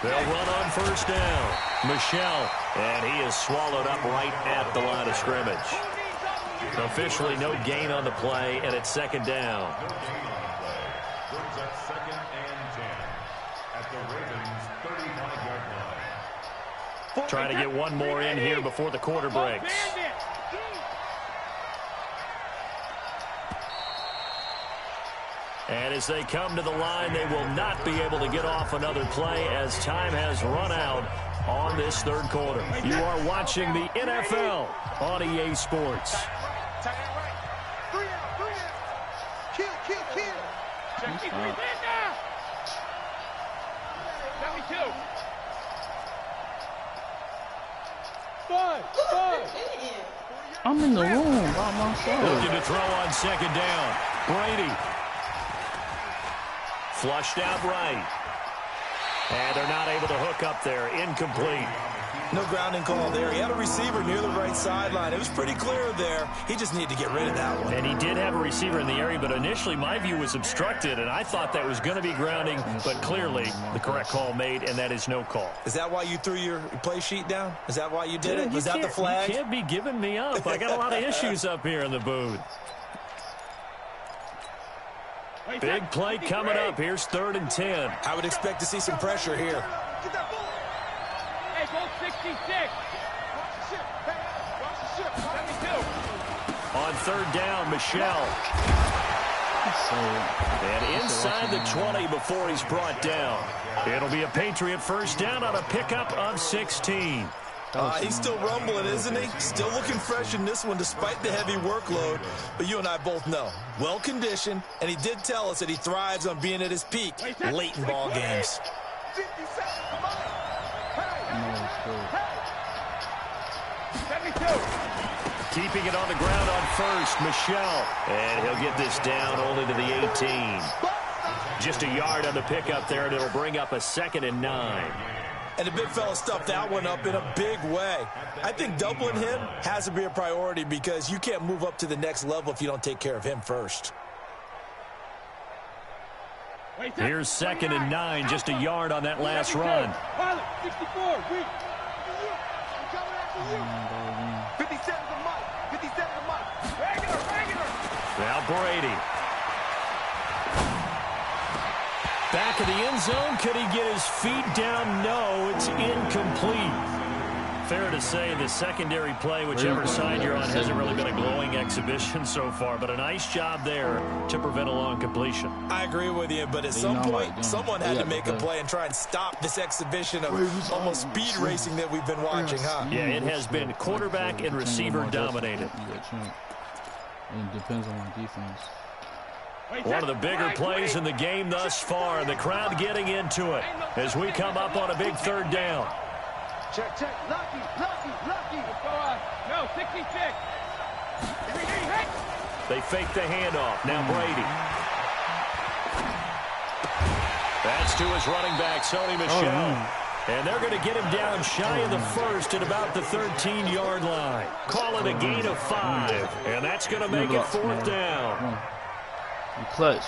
They'll run on 1st down. Michel, and he is swallowed up right at the line of scrimmage. Officially no gain on the play, and it's 2nd down. Brings up 2nd and 10 at the Ravens' 35-yard line. Trying to get one more in here before the quarter breaks. And as they come to the line, they will not be able to get off another play as time has run out on this 3rd quarter. You are watching the NFL on EA Sports. I'm in the room by myself. Looking to throw on 2nd down. Brady. Flushed out right. And they're not able to hook up there. Incomplete. No grounding call there. He had a receiver near the right sideline. It was pretty clear there. He just needed to get rid of that one. And he did have a receiver in the area, but initially my view was obstructed, and I thought that was going to be grounding, but clearly the correct call made, and that is no call. Is that why you threw your play sheet down? Is that why you did it? Was that the flag? You can't be giving me up. I got a lot of issues up here in the booth. Big play coming up. Here's 3rd and 10. I would expect to see some pressure here. Hey, go 66. On 3rd down, Michelle. And inside the 20 before he's brought down. It'll be a Patriot first down on a pickup of 16. He's still rumbling, isn't he? Still looking fresh in this one despite the heavy workload. But you and I both know, well-conditioned, and he did tell us that he thrives on being at his peak late in ball games. Keeping it on the ground on 1st, Michelle. And he'll get this down only to the 18. Just a yard on the pickup there, and it'll bring up a 2nd and 9. And the big fella stuffed that one up in a big way. I think doubling him has to be a priority because you can't move up to the next level if you don't take care of him first. Here's 2nd and 9, just a yard on that last run. 64. 57's a month. 57's a month. Regular. Now Brady. Back of the end zone. Could he get his feet down? No, it's incomplete. Fair to say the secondary play, whichever side you're on, hasn't really been a glowing exhibition so far, but a nice job there to prevent a long completion. I agree with you, but at some point, someone had to make a play and try and stop this exhibition of almost speed racing that we've been watching, huh? Yeah, it has been quarterback and receiver dominated. It depends on the defense. One of the bigger plays in the game thus far. The crowd getting into it as we come up on a big 3rd down. Check. Lucky. Go on. No, 66. They fake the handoff. Now Brady. That's to his running back, Sony Michel. And they're going to get him down shy of the 1st at about the 13-yard line. Call it a gain of 5. And that's going to make it 4th down. Clutch.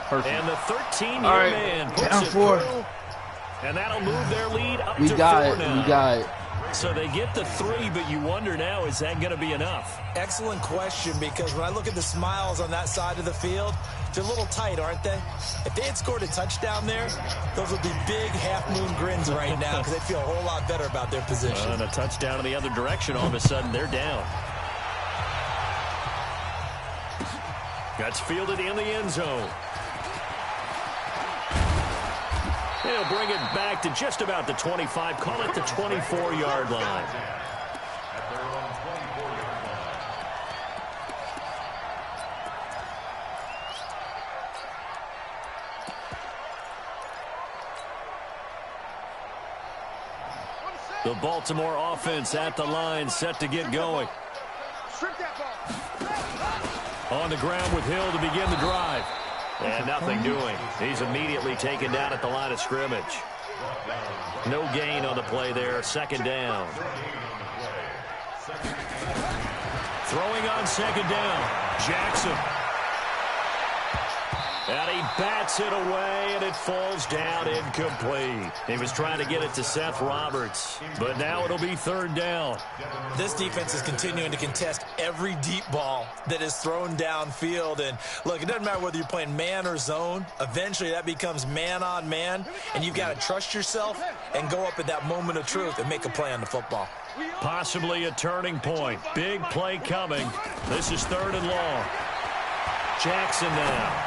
Perfect. And the 13-year man puts down it 4. through. And that'll move their lead up to 4 now. We got it. So they get the 3, but you wonder now, is that going to be enough? Excellent question, because when I look at the smiles on that side of the field, they're a little tight, aren't they? If they had scored a touchdown there, those would be big half-moon grins right now because they feel a whole lot better about their position. And a touchdown in the other direction, all of a sudden they're down. That's fielded in the end zone. They'll bring it back to just about the 25. Call it the 24-yard line. The Baltimore offense at the line, set to get going. On the ground with Hill to begin the drive. And nothing doing. He's immediately taken down at the line of scrimmage. No gain on the play there. 2nd down. Throwing on 2nd down. Jackson. And he bats it away, and it falls down incomplete. He was trying to get it to Seth Roberts, but now it'll be 3rd down. This defense is continuing to contest every deep ball that is thrown downfield. And, look, it doesn't matter whether you're playing man or zone. Eventually, that becomes man on man, and you've got to trust yourself and go up at that moment of truth and make a play on the football. Possibly a turning point. Big play coming. This is 3rd and long. Jackson now.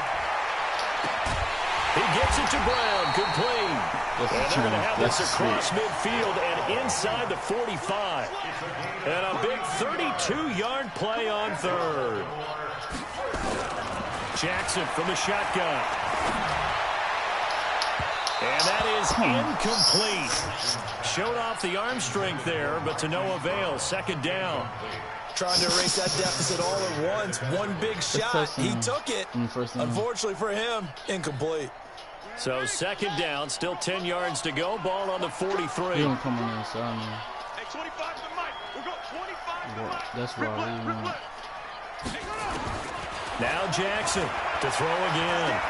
He gets it to Brown, complete. And they're going to have this across midfield and inside the 45. And a big 32-yard play on 3rd. Jackson from the shotgun. And that is incomplete. Showed off the arm strength there, but to no avail. 2nd down. Trying to erase that deficit all at once. One big shot. He took it. Unfortunately for him, incomplete. So second down, still 10 yards to go. Ball on the 43. He don't come on the inside, man. Hey, 25 to the mic. We'll go 25 to the mic. That's why I really want. Now Jackson to throw again.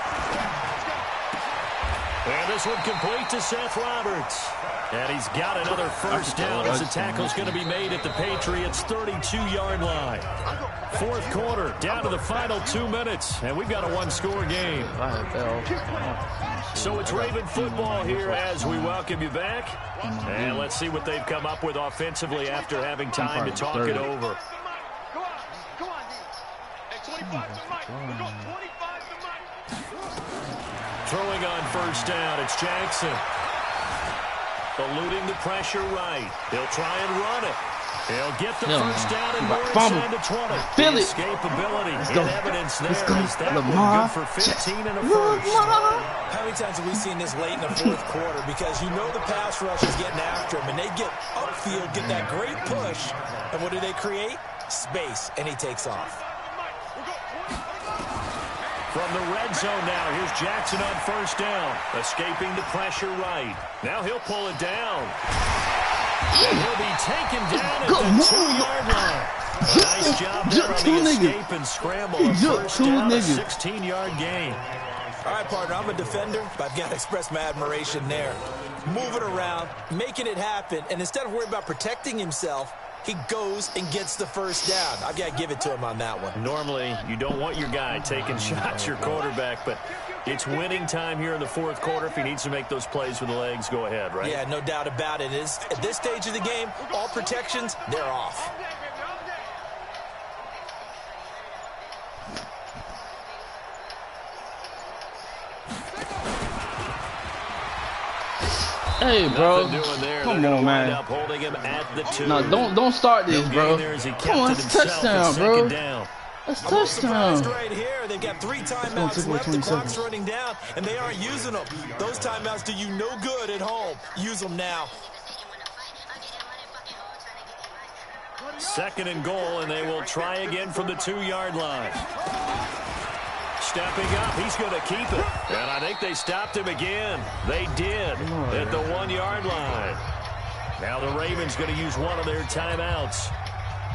And this one complete to Seth Roberts. And he's got another first down as the tackle's going to be made at the Patriots' 32-yard line. Fourth quarter, down to the final 2 minutes, and we've got a one-score game. So it's Raven football here as we welcome you back. And let's see what they've come up with offensively after having time to talk it over. Go on, hey, 25 to the mic. We'll go 25 to the mic. Throwing on first down, it's Jackson. Eluding the pressure right. He'll try and run it. He'll get the first down and more inside the 20. Feel it. Escapability in evidence there. Let's go. That one good for 15 and a first. How many times have we seen this late in the fourth quarter? Because you know the pass rush is getting after him, and they get upfield, get that great push, and what do they create? Space, and he takes off. From the red zone now, here's Jackson on first down. Escaping the pressure right. Now he'll pull it down. And he'll be taken down at the 2-yard line. Nice job there on the escape and scramble. A first down, a 16-yard gain. All right, partner, I'm a defender, but I've got to express my admiration there. Moving around, making it happen, and instead of worrying about protecting himself, he goes and gets the first down. I've got to give it to him on that one. Normally, you don't want your guy taking shots, your quarterback, but it's winning time here in the fourth quarter. If he needs to make those plays with the legs, go ahead, right? Yeah, no doubt about it. At this stage of the game, all protections, they're off. Hey, bro. Come on, man. No, don't start this, bro. Come on, it's a touchdown, bro. That's a touchdown. Right here, they've got 3 timeouts left. The clock's running down, and they aren't using them. Those timeouts do you no good at home. Use them now. Second and goal, and they will try again from the 2-yard line. Stepping up, he's going to keep it. And I think they stopped him again. They did at the 1-yard line. Now the Ravens going to use one of their timeouts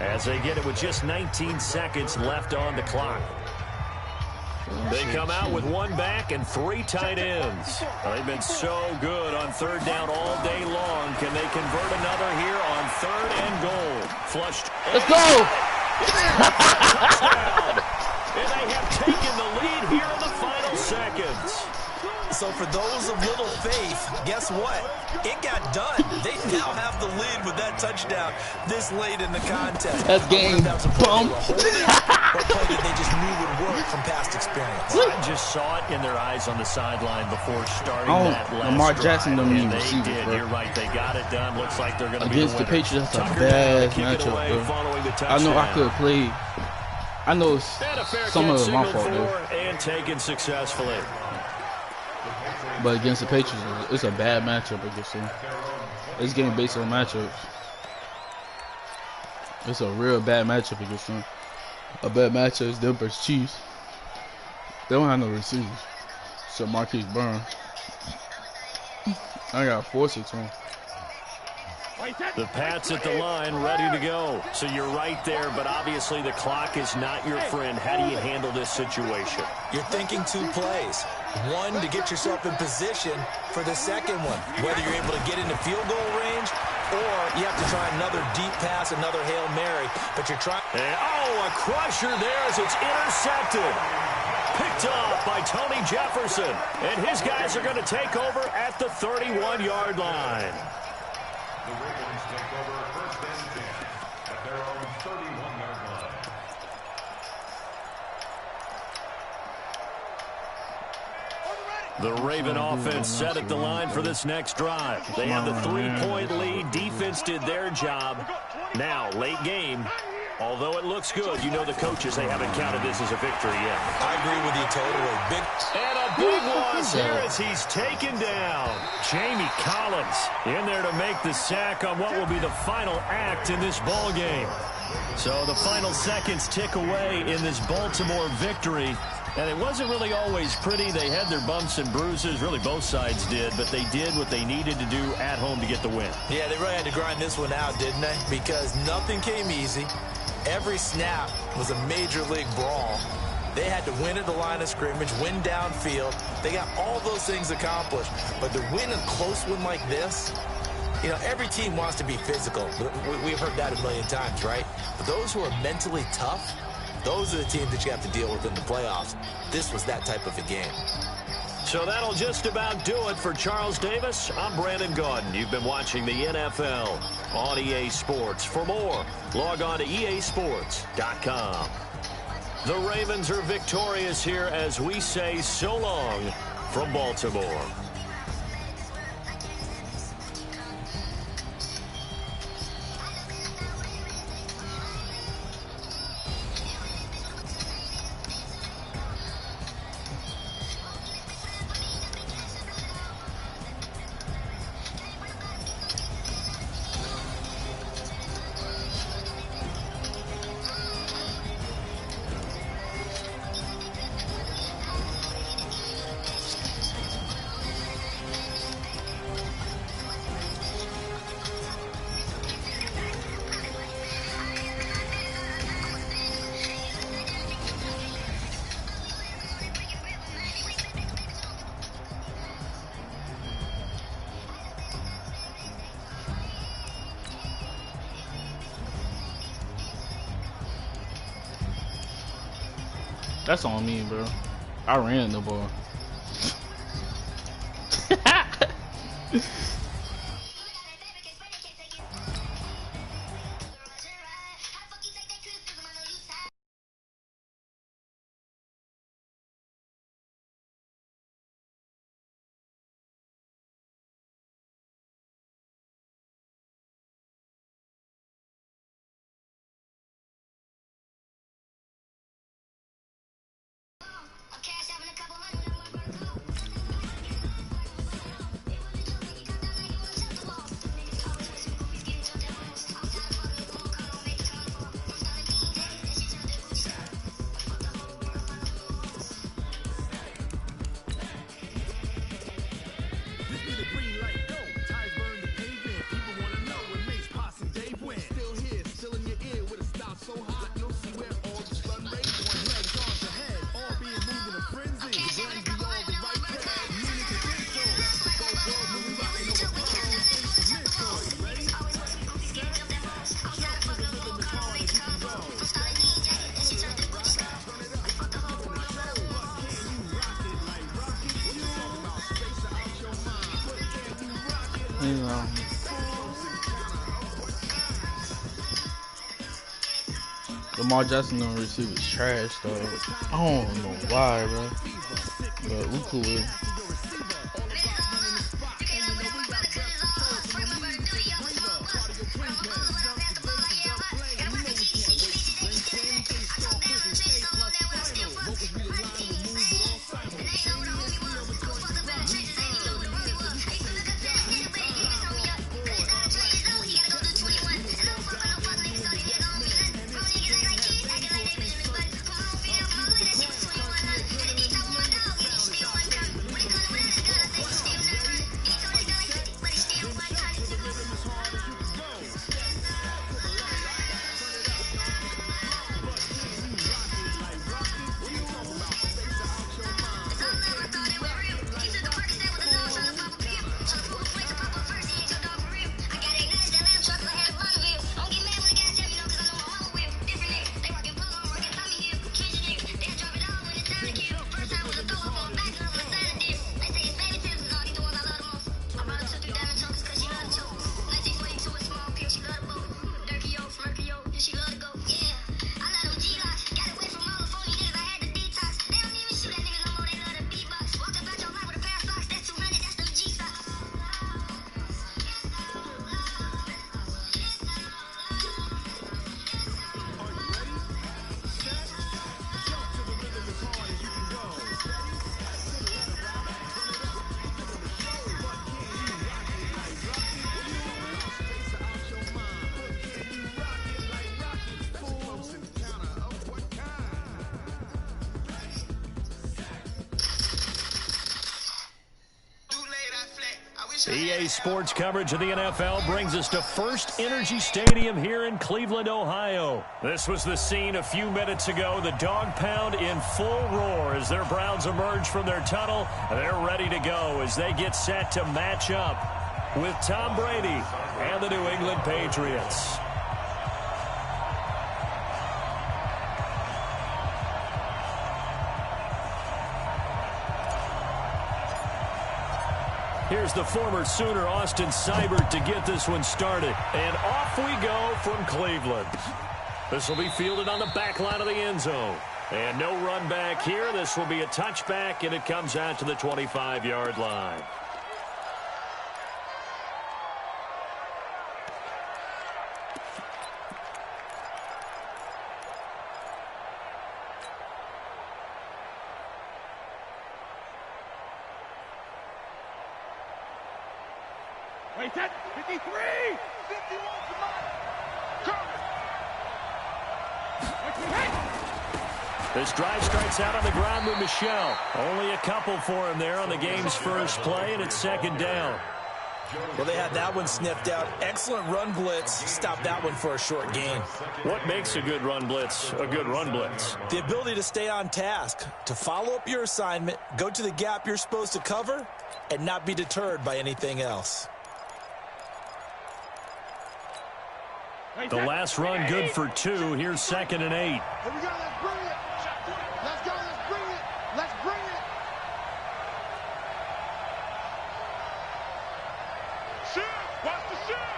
as they get it with just 19 seconds left on the clock. They come out with 1 back and 3 tight ends. They've been so good on third down all day long. Can they convert another here on 3rd and goal? Flushed. Let's go! And they have taken the lead here in the final seconds. So for those of little faith, guess what? It got done. They now have the lead with that touchdown this late in the contest. That's game. Boom. Or a play that they just knew would work from past experience. I just saw it in their eyes on the sideline before starting that last Lamar drive. Jackson don't need And they receivers, did. bro. You're right. They got it done. Looks like they're going to be Against the Patriots, that's a Tucker bad kick it away matchup, bro. following the I know I touchdown. could play. I know it's some of it my fault, though. And taken successfully. But against the Patriots, it's a bad matchup against them. This game based on matchups. It's a real bad matchup against them. A bad matchup is them versus Chiefs. They don't have no receivers. So Marquise Brown. I got 4-6 on. The Pats at the line, ready to go. So you're right there, but obviously the clock is not your friend. How do you handle this situation? You're thinking 2 plays. One, to get yourself in position for the second one. Whether you're able to get into field goal range or you have to try another deep pass, another Hail Mary. But you're trying... a crusher there as it's intercepted. Picked off by Tony Jefferson. And his guys are going to take over at the 31-yard line. The Ravens take over 1st and 10 at their own 31-yard line. The Raven offense set at the line for this next drive. They have the 3-point lead. Defense did their job. Now, late game. Although it looks good, you know the coaches, they haven't counted this as a victory yet. I agree with you totally. And a big loss here as he's taken down. Jamie Collins in there to make the sack on what will be the final act in this ball game. So the final seconds tick away in this Baltimore victory. And it wasn't really always pretty. They had their bumps and bruises. Really, both sides did. But they did what they needed to do at home to get the win. Yeah, they really had to grind this one out, didn't they? Because nothing came easy. Every snap was a major league brawl. They had to win at the line of scrimmage, win downfield. They got all those things accomplished. But to win a close one like this, you know, every team wants to be physical. We've heard that a million times, right? But those who are mentally tough, those are the teams that you have to deal with in the playoffs. This was that type of a game. So that'll just about do it for Charles Davis. I'm Brandon Gaudin. You've been watching the NFL on EA Sports. For more, log on to easports.com. The Ravens are victorious here as we say so long from Baltimore. That's on me, bro. I ran the ball. Lamar Jackson gonna receive his trash though. I don't know why, bro. But we cool with it. EA Sports coverage of the NFL brings us to First Energy Stadium here in Cleveland, Ohio. This was the scene a few minutes ago. The dog pound in full roar as their Browns emerge from their tunnel. They're ready to go as they get set to match up with Tom Brady and the New England Patriots. Here's the former Sooner, Austin Seibert, to get this one started. And off we go from Cleveland. This will be fielded on the back line of the end zone. And no run back here. This will be a touchback, and it comes out to the 25-yard line. Wait, that 53! 51 This drive starts out on the ground with Michel. Only a couple for him there on the game's first play, and it's second down. Well, they had that one sniffed out. Excellent run blitz. Stop that one for a short gain. What makes a good run blitz a good run blitz? The ability to stay on task, to follow up your assignment, go to the gap you're supposed to cover, and not be deterred by anything else. The last run good for 2. Here's 2nd and 8. Here we go, let's bring it. Let's go, let's bring it. Let's bring it. Shift, watch the shift.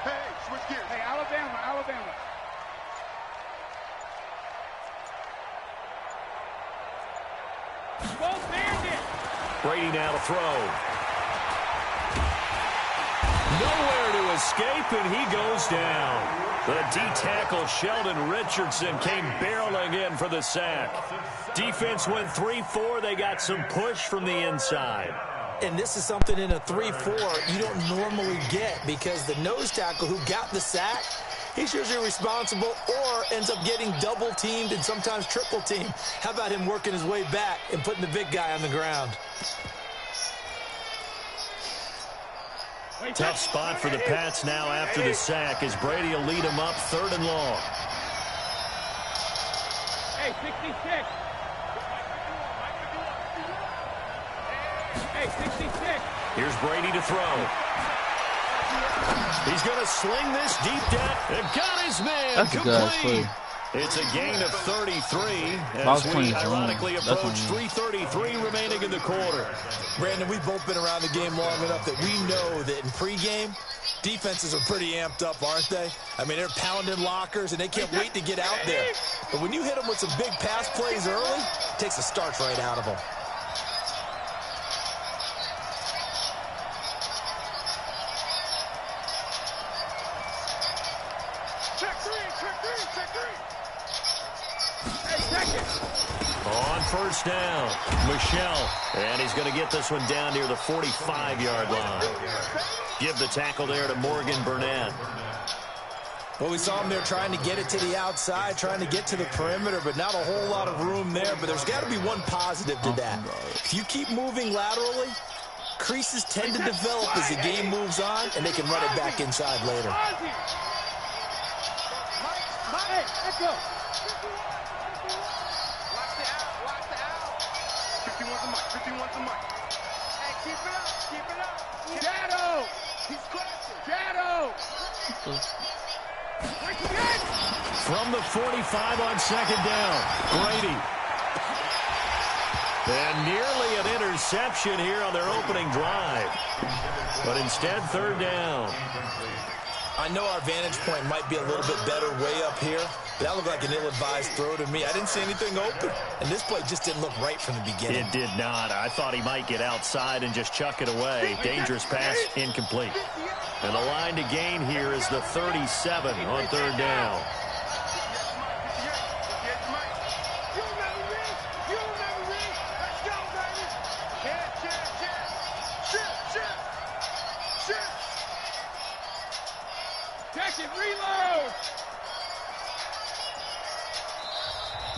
Hey, switch gears. Hey, Alabama. Go Bandit. Brady now to throw. Nowhere to escape, and he goes down. The D-tackle Sheldon Richardson came barreling in for the sack. Defense went 3-4. They got some push from the inside. And this is something in a 3-4 you don't normally get because the nose tackle who got the sack, he's usually responsible or ends up getting double-teamed and sometimes triple-teamed. How about him working his way back and putting the big guy on the ground? Tough spot for the Pats now after the sack as Brady will lead them up 3rd and long. Hey, 66. Hey, 66. Here's Brady to throw. He's going to sling this deep down and got his man. That's complete. a It's a gain of 33 as we ironically approach 3:33 remaining in the quarter. Brandon, we've both been around the game long enough that we know that in pregame, defenses are pretty amped up, aren't they? I mean, they're pounding lockers, and they can't wait to get out there. But when you hit them with some big pass plays early, it takes the starch right out of them. On first down, Michel, and he's going to get this one down near the 45-yard line. Give the tackle there to Morgan Burnett. Well, we saw him there trying to get it to the outside, trying to get to the perimeter, but not a whole lot of room there. But there's got to be one positive to that. If you keep moving laterally, creases tend to develop as the game moves on, and they can run it back inside later. Hey, let's go. 51's the mark. Hey, keep it up. Shadow. He's classic. Shadow. From the 45 on 2nd down, Brady. And nearly an interception here on their opening drive. But instead, 3rd down. I know our vantage point might be a little bit better way up here. That looked like an ill-advised throw to me. I didn't see anything open, and this play just didn't look right from the beginning. It did not. I thought he might get outside and just chuck it away. Dangerous pass, incomplete. And the line to gain here is the 37 on 3rd down.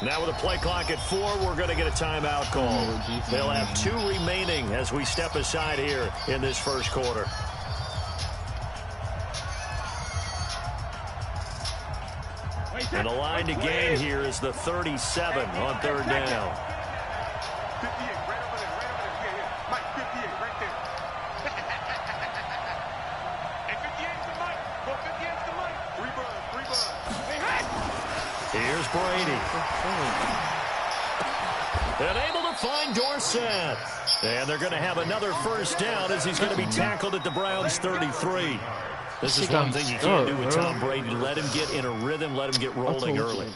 Now with a play clock at 4, we're going to get a timeout call. They'll have 2 remaining as we step aside here in this first quarter. And the line to gain here is the 37 on 3rd down. 58, right over there. Yeah. Mike, 58, right there. And 58's the Mike. Go 58's the Mike. 3 buns. Here's Brady. And able to find Dorsett. And they're going to have another first down as he's going to be tackled at the Browns' 33. This is one thing you can't do with Tom Brady. Let him get in a rhythm. Let him get rolling early.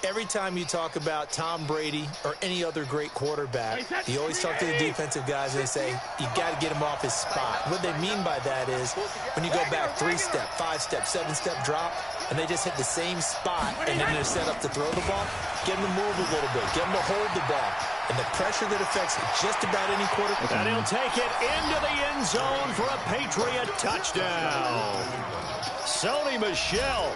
Every time you talk about Tom Brady or any other great quarterback, you always talk to the defensive guys and they say, you got to get him off his spot. What they mean by that is when you go back 3-step, 5-step, 7-step drop, and they just hit the same spot and then they're set up to throw the ball, get him to move a little bit, get him to hold the ball. And the pressure that affects just about any quarterback. And he'll take it into the end zone for a Patriot touchdown. Sony Michel,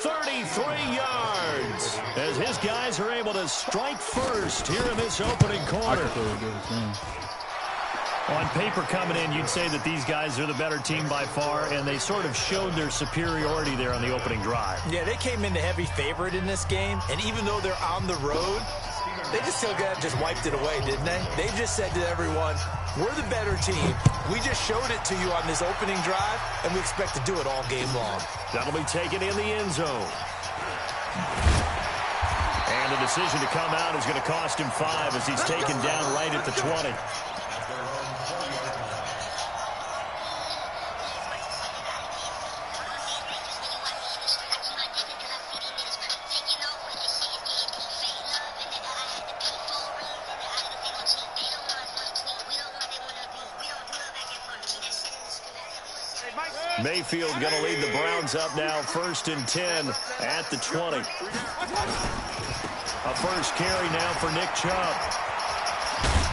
33 yards, as his guys are able to strike first here in this opening quarter. On paper coming in, you'd say that these guys are the better team by far, and they sort of showed their superiority there on the opening drive. Yeah, they came in the heavy favorite in this game, and even though they're on the road, they just wiped it away, didn't they? They just said to everyone, we're the better team. We just showed it to you on this opening drive, and we expect to do it all game long. That'll be taken in the end zone. And the decision to come out is going to cost him 5 as he's taken down right at the 20. Mayfield going to lead the Browns up now, 1st and 10 at the 20. A first carry now for Nick Chubb.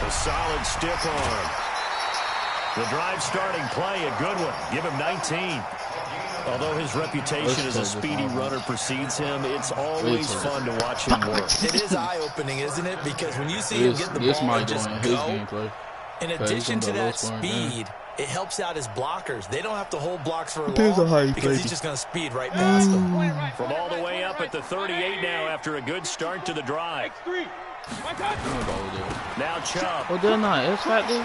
A solid stiff arm. The drive starting play, a good one. Give him 19. Although his reputation as a speedy runner precedes him, it's always fun to watch him work. It is eye-opening, isn't it? Because when you see him get the ball and just go, in addition to that speed, it helps out his blockers. They don't have to hold blocks for long because he's just going to speed right past them. From all the way up at the 38 now after a good start to the drive. Now Chubb. Oh, they're not X Factor?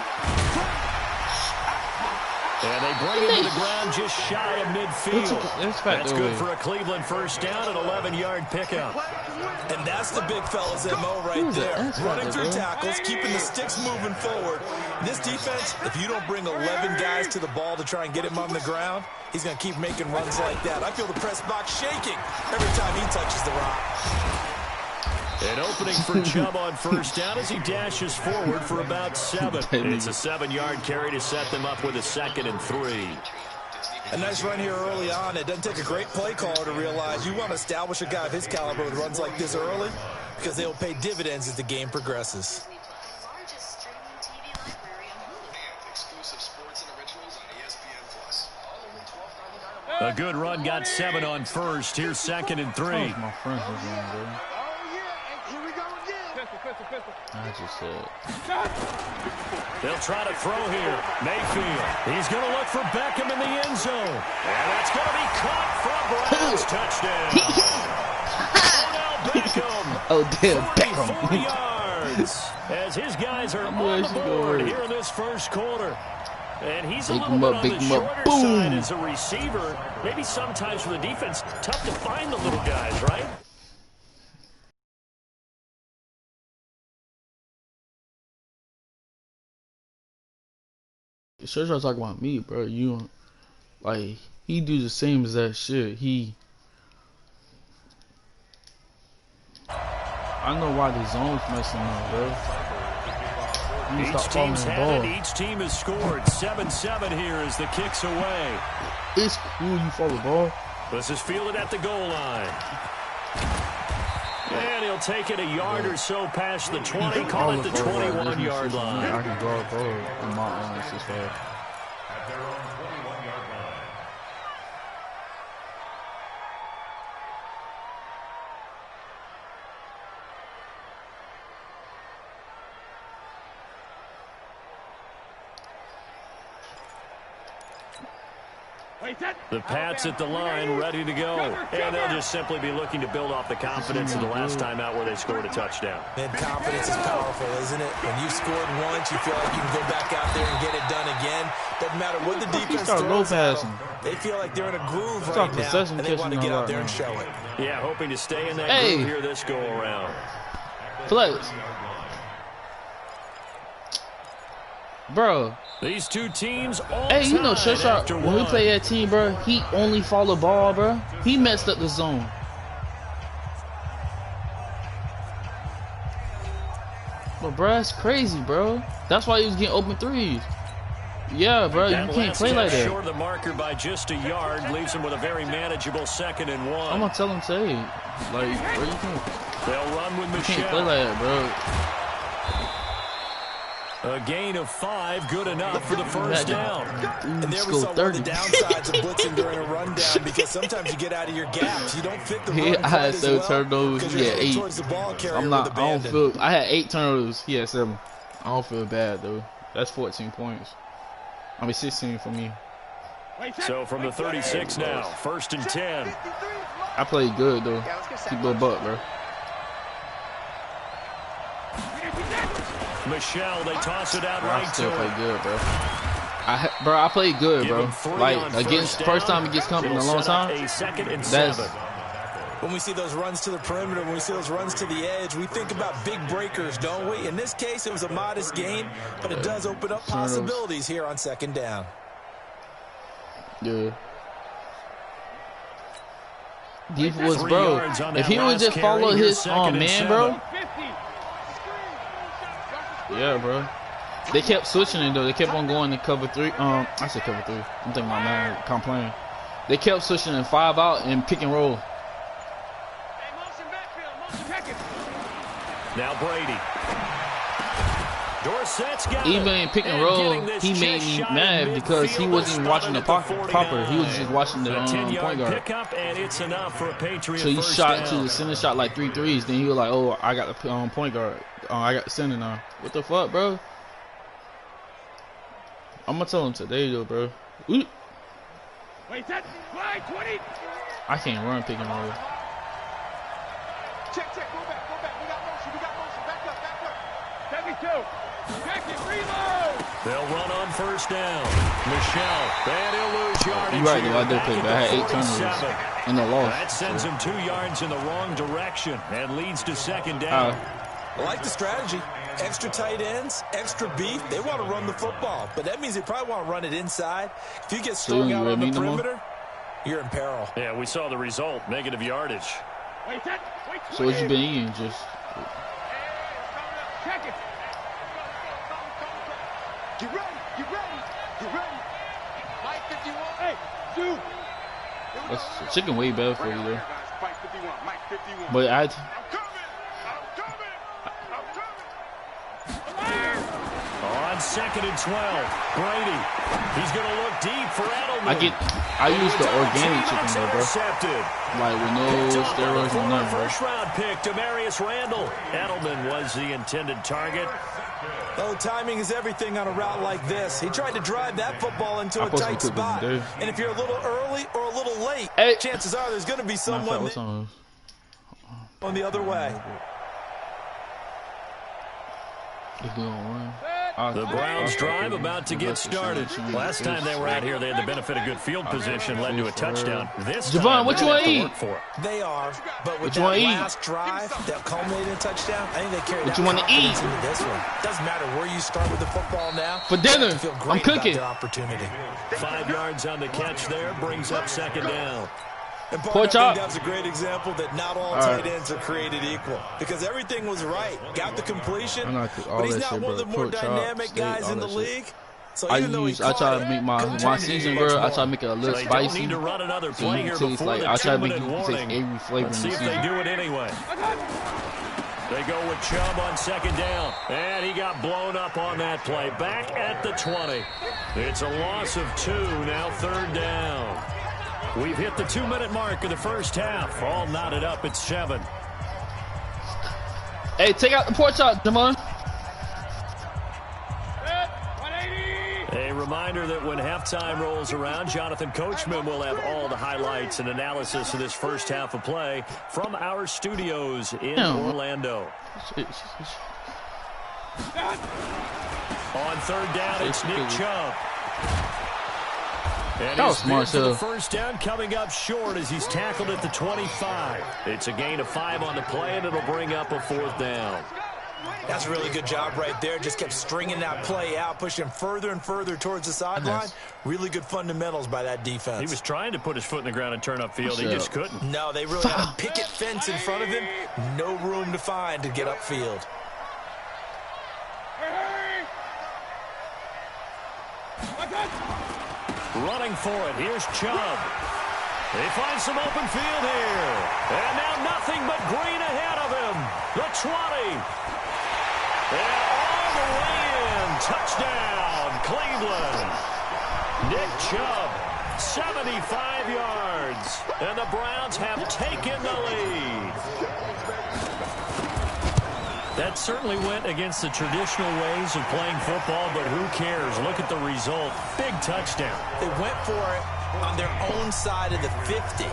And they bring him to the ground just shy of midfield. That's good for a Cleveland first down, an 11-yard pickup. And that's the big fella's MO right there. Running through tackles, keeping the sticks moving forward. This defense, if you don't bring 11 guys to the ball to try and get him on the ground, he's going to keep making runs like that. I feel the press box shaking every time he touches the rock. An opening for Chubb on first down as he dashes forward for about 7. It's a 7-yard carry to set them up with a 2nd and 3. A nice run here early on. It doesn't take a great play caller to realize you want to establish a guy of his caliber with runs like this early because they will pay dividends as the game progresses. A good run, got 7 on first. Here's 2nd and 3. I just said. They'll try to throw here. Mayfield. He's going to look for Beckham in the end zone. And that's going to be caught for a Browns touchdown. Beckham. Oh, damn, 44 yards. As his guys are on the board here in this first quarter. And he's a little bit on the shorter side as a receiver. Maybe sometimes for the defense, tough to find the little guys, right? Sure, y'all talking about me, bro. You like he do the same as that shit. I know why the zone's messing up, bro. Each team's had it. Each team has scored. 7-7 here as the kick's away. It's cool you follow the ball. This is fielded at the goal line. And he'll take it a yard or so past the 20. Call it the 21-yard line. I can draw a ball in my arms as well. At their own 21-yard line. The Pats at the line, ready to go. And they'll just simply be looking to build off the confidence of the last time out where they scored a touchdown. And confidence is powerful, isn't it? When you've scored once, you feel like you can go back out there and get it done again. Doesn't matter what the defense throws at them. They feel like they're in a groove right now, and they want to get out there and show it. Yeah, hoping to stay in that groove here this go-around. Flex. Bro. These two teams all hey, you know, Shut when we play that team, bro, he only followed ball, bro. He messed up the zone. But, bro, that's crazy, bro. That's why he was getting open threes. Yeah, bro, you can't play like that. Short the marker by just a yard, leaves him with a very manageable 2nd and 1. I'm gonna tell him, say, like, bro, you can't. They'll run with Michelle. You can't play like that, bro. A gain of 5, good enough for the first down. And there we saw one of the downsides of blitzing during a rundown, because sometimes you get out of your gaps. You don't fit the run I had 7 well turnovers. He had 8. I'm not. I don't feel. I had 8 turnovers. He had 7. I don't feel bad though. That's 14 points. I mean 16 for me. So from the 36 now, 1st and 10. I played good though. Keep a buck, bro. Michelle, they toss it out right to him. I still play good, bro. I played good, bro. Like against first time against company in a long time. A 2nd and 7. When we see those runs to the perimeter, when we see those runs to the edge, we think about big breakers, don't we? In this case, it was a modest gain, but it does open up possibilities here on 2nd down. Yeah. Deep was, bro. If he would just follow his man, bro. Yeah, bro. They kept switching it though. They kept on going to cover 3. I said cover 3. I'm thinking my man complaining. They kept switching in 5 out and pick and roll. Now Brady. Dorsett's got even in pick and roll, he made me mad because he wasn't even watching the popper. He was just watching the point guard. And it's enough for a Patriot so he shot to the center, shot like 3 threes. Then he was like, "Oh, I got the point guard. I got the center now." What the fuck, bro? I'm gonna tell him today, though, bro. Ooh. Wait, that fly 20. I can't run pick and roll. Check, go back. We got motion. Back up. 72. Check it, reload. They'll run on 1st down. Michelle, and he'll lose yardage. You're right, though. I did play bad. I had 8 turnovers in the loss. That sends him 2 yards in the wrong direction and leads to 2nd down. I like the strategy. Extra tight ends, extra beef. They want to run the football, but that means they probably want to run it inside. If you get strung out on the perimeter, you're in peril. Yeah, we saw the result. Negative yardage. So what you been eating? Just check it. Get ready. Mike 51. Hey, dude. that's chicken way better for you though. Mike 51. But I'm coming. On 2nd and 12, Brady. He's going to look deep for Edelman. I use the organic chicken though, bro. Like with no steroids and nothing, bro. First-round pick, Demarius Randall. Edelman was the intended target. Oh, timing is everything on a route like this. He tried to drive that football into a tight spot. And if you're a little early or a little late, chances are there's going to be someone on the other way. The Browns drive about to get started. Last time they were out here, they had the benefit of good field position, led to a touchdown. This Javon, what you want to eat? They are, but with that last drive that culminated in a touchdown, I think they carried what you want to eat? Into this one. Doesn't matter where you start with the football now. For dinner, I'm cooking. Opportunity. 5 yards on the catch there, brings up 2nd down. And I think that was a great example that not all tight ends are created equal, because everything was right. Got the completion, but he's not one of the more dynamic guys in the league. So I try to make my season, bro. I try to make it a little spicy. Need to run another play here taste like I try to make it taste every flavor in the season. See if they do it anyway. They go with Chubb on 2nd down, and he got blown up on that play. Back at the 20. It's a loss of 2. Now 3rd down. We've hit the 2-minute mark of the first half. All knotted up at 7. Hey, take out the pork chop, Jamon. A reminder reminder that when halftime rolls around, Jonathan Coachman will have all the highlights and analysis of this first half of play from our studios in Orlando. On third down, it's Nick Chubb. And he's smart for the first down, coming up short as he's tackled at the 25. It's a gain of 5 on the play, and it'll bring up a 4th down. That's a really good job right there. Just kept stringing that play out, pushing further and further towards the sideline. Really good fundamentals by that defense. He was trying to put his foot in the ground and turn upfield. He just couldn't. No, they really had a picket fence in front of him. No room to find to get upfield. Running for it. Here's Chubb. He finds some open field here. And now nothing but green ahead of him. The 20. And all the way in. Touchdown, Cleveland. Nick Chubb, 75 yards. And the Browns have taken the lead. That certainly went against the traditional ways of playing football, but who cares? Look at the result. Big touchdown. They went for it on their own side of the 50.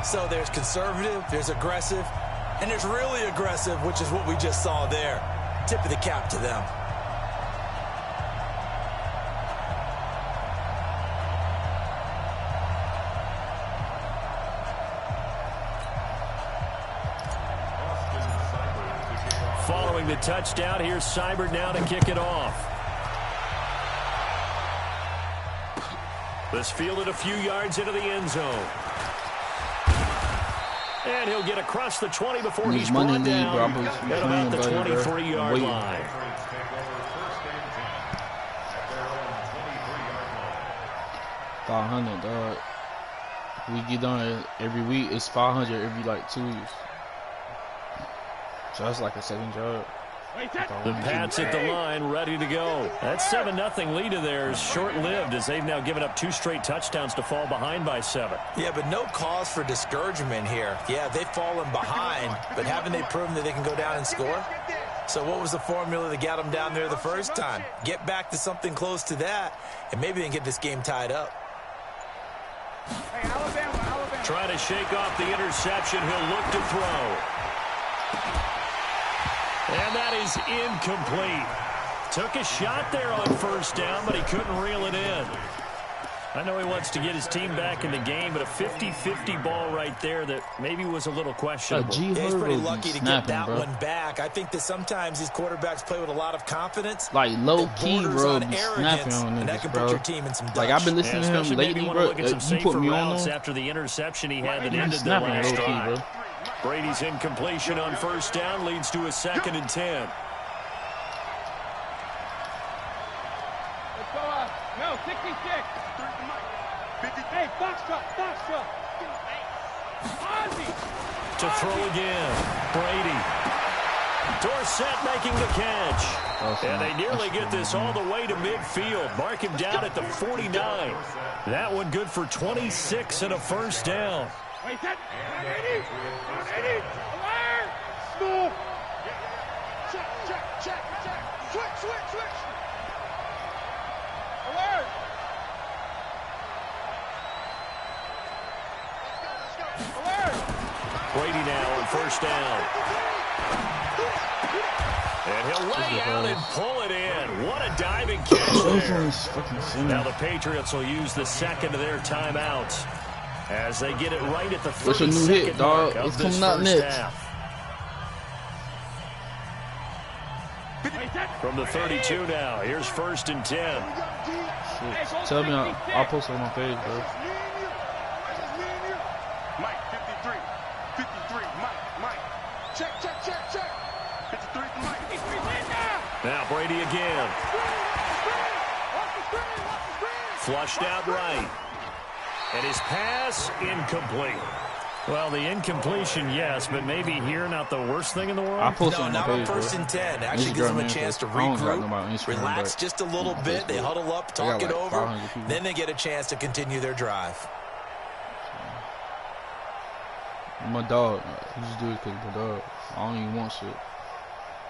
So there's conservative, there's aggressive, and there's really aggressive, which is what we just saw there. Tip of the cap to them. Following the touchdown, here's Seibert now to kick it off. This fielded a few yards into the end zone. And he'll get across the 20 before he's brought down at about the 23-yard line. $500, dog. We get done every week. It's 500 every like 2 weeks. So that's like a second job. The Pats at the line, ready to go. That 7-0 lead of theirs short-lived as they've now given up 2 straight touchdowns to fall behind by 7. Yeah, but no cause for discouragement here. Yeah, they've fallen behind, but haven't they proven that they can go down and score? So what was the formula that got them down there the first time? Get back to something close to that, and maybe they can get this game tied up. Try to shake off the interception. He'll look to throw. And that is incomplete. Took a shot there on first down, but he couldn't reel it in. I know he wants to get his team back in the game, but a 50-50 ball right there that maybe was a little questionable. He's pretty lucky to get that one back. I think that sometimes these quarterbacks play with a lot of confidence. Like low-key, bro, be snapping on and that can bro. put your team in some like I've been listening to him lately, bro. You put me on him. After the interception he had that ended the last drive. Bro. Brady's incompletion on first down leads to a 2nd and 10. Let's go up. No, 66. Hey, box truck. Ozzy. To throw again. Brady. Dorsett making the catch. And they nearly get this all the way to midfield. Mark him down at the 49. That one good for 26 and a first down. Wait, that. 180. Alert. Move. Check. Switch. Alert. Brady now on first down. And he'll lay out and pull it in. What a diving catch there. Now the Patriots will use the second of their timeouts as they get it right at the 32nd mark of this first half. From the 32 now, here's 1st and 10. Shit. Tell me, I'll post it on my page, bro. Mike, 53, Mike. Check. 53 for Mike. Now Brady again. Flushed out right. And his pass incomplete. Well, the incompletion, yes, but maybe here not the worst thing in the world. No, not on 1st and 10. Actually gives them a chance to regroup, relax just a little bit. They huddle up, talk it over, then they get a chance to continue their drive. My dog, he just do it because my dog. I don't even want shit.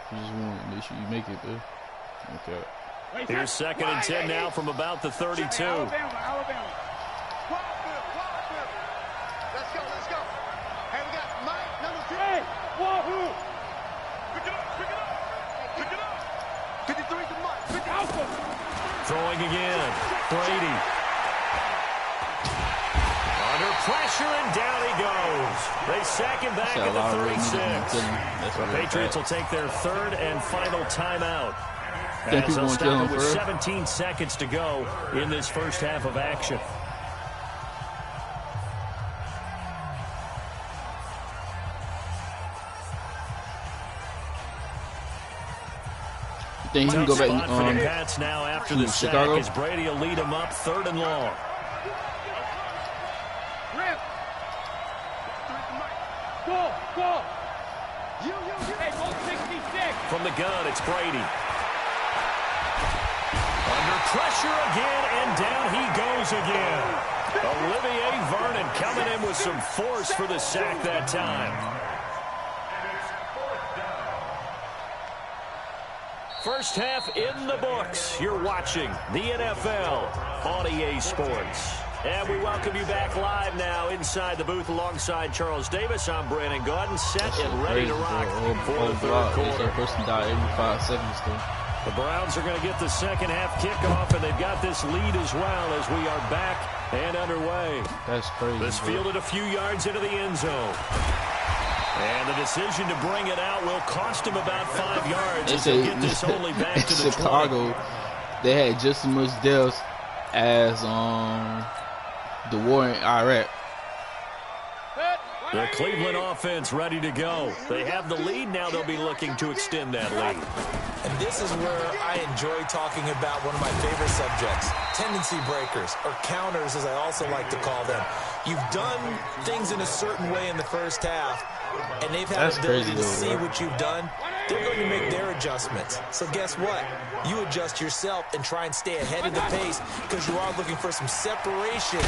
He just want to make sure you make it, bro. Okay. Here's 2nd and 10 now from about the 32. Alabama. Let's go. Hey, we got Mike, number 2. Hey, wahoo! Pick it up. 53 to Mike. Throwing again. Brady. Under pressure, and down he goes. They sack him back at the 36. The Patriots will take their 3rd and final timeout. As they'll stop it with 17 seconds to go in this first half of action. You think he can go back for the Pats now after the sack Chicago? as Brady will lead him up 3rd and long. Go. Hey, go 66. From the gun, it's Brady. Under pressure again, and down he goes again. Olivier Vernon coming in with some force for the sack that time. First half in the books. You're watching the NFL on EA Sports. And we welcome you back live now inside the booth alongside Charles Davis. I'm Brandon Gordon, set and ready to rock for the 3rd quarter. Person died every 5 seconds though. The Browns are going to get the second half kickoff, and they've got this lead as well as we are back and underway. That's crazy. This fielded a few yards into the end zone. And the decision to bring it out will cost him about 5 yards as they get this only back to the Chicago, 20. they had just as much deaths as the war in Iraq. The Cleveland offense ready to go. They have the lead. Now they'll be looking to extend that lead. And this is where I enjoy talking about one of my favorite subjects, tendency breakers, or counters as I also like to call them. You've done things in a certain way in the first half, and they've had the ability to see what you've done. They're going to make their adjustments. So guess what? You adjust yourself and try and stay ahead of the pace because you are looking for some separation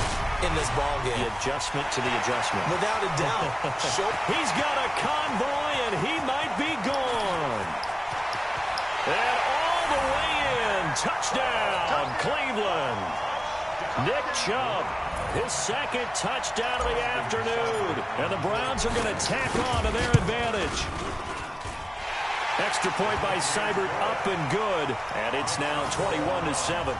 in this ball game. The adjustment to the adjustment. Without a doubt. He's got a convoy, and he might be gone. And all the way in. Touchdown, Cleveland. Nick Chubb, his 2nd touchdown of the afternoon. And the Browns are going to tack on to their advantage. Extra point by Seibert, up and good. And it's now 21-7.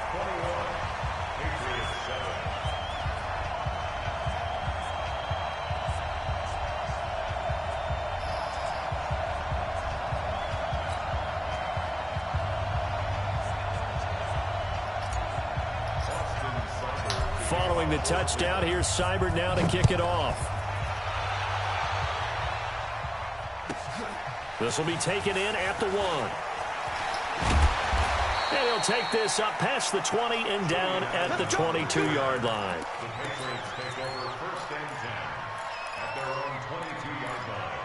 Following the touchdown, here's Seibert now to kick it off. This will be taken in at the 1. And he'll take this up past the 20 and down at the 22-yard line. The Patriots take over 1st and 10 at their own 22-yard line.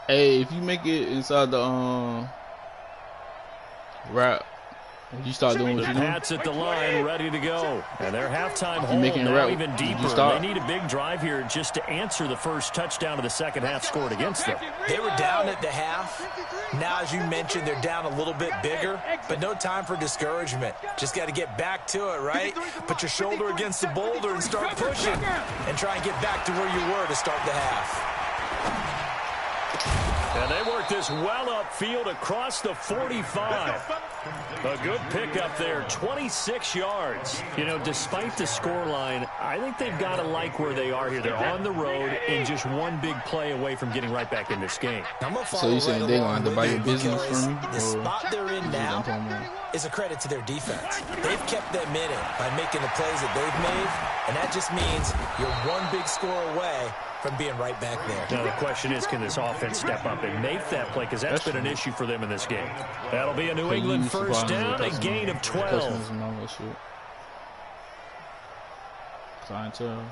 Hey, if you make it inside the wrap, you start doing what you do. The Pats at the line, ready to go. And their halftime hole making now route, even deeper. They need a big drive here just to answer the first touchdown of the second half scored against them. They were down at the half. Now, as you mentioned, they're down a little bit bigger, but no time for discouragement. Just got to get back to it, right? Put your shoulder against the boulder and start pushing and try and get back to where you were to start the half. And they work this well upfield across the 45. A good pickup there, 26 yards. You know, despite the scoreline, I think they've got to like where they are here. They're on the road and just one big play away from getting right back in this game. So you saying they're going to have to buy your business from me? The spot they're in now is a credit to their defense. They've kept them in it by making the plays that they've made, and that just means you're one big score away from being right back there. Now, the question is, can this offense step up and make that play? Because that's been an issue for them in this game. That'll be a New England first down, a gain of 12. Clientele.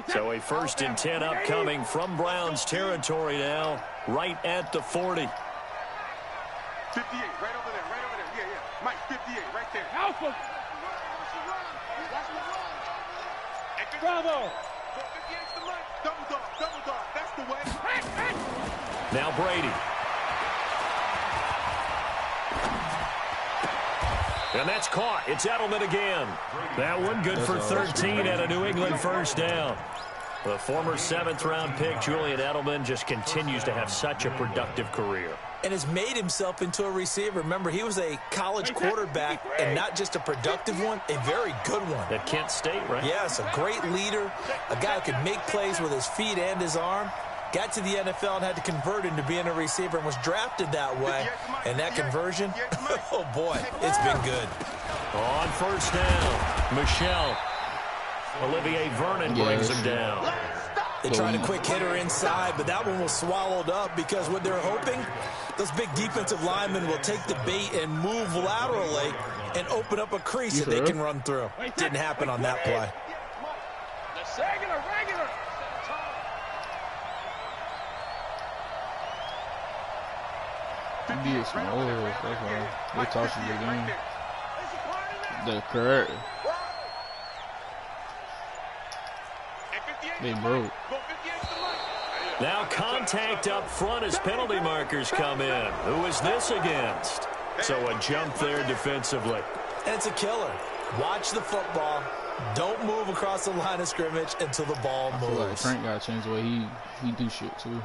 So a 1st and 10 upcoming from Browns territory now, right at the 40. 58, right over there, right over there. Yeah, yeah. Mike, 58, right there. Alpha. Bravo. 58's the Mike. Double dog. That's the way. Now Brady. And that's caught. It's Edelman again. That one good for 13 at a New England first down. The former 7th-round pick, Julian Edelman, just continues to have such a productive career. And has made himself into a receiver. Remember, he was a college quarterback, and not just a productive one, a very good one. At Kent State, right? Yes, a great leader, a guy who could make plays with his feet and his arm. Got to the NFL and had to convert into being a receiver and was drafted that way. And that conversion, oh boy, it's been good. On first down, Michelle. Olivier Vernon brings him down. They tried a quick hitter inside, but that one was swallowed up because what they're hoping, those big defensive linemen will take the bait and move laterally and open up a crease that they can run through. Didn't happen on that play. Regular. Be a small, that's why they toss you the game. The correct. They broke. Now contact up front as penalty markers come in. Who is this against? So a jump there defensively. And it's a killer. Watch the football. Don't move across the line of scrimmage until the ball I feel like moves. Frank got to change the way he do shit too.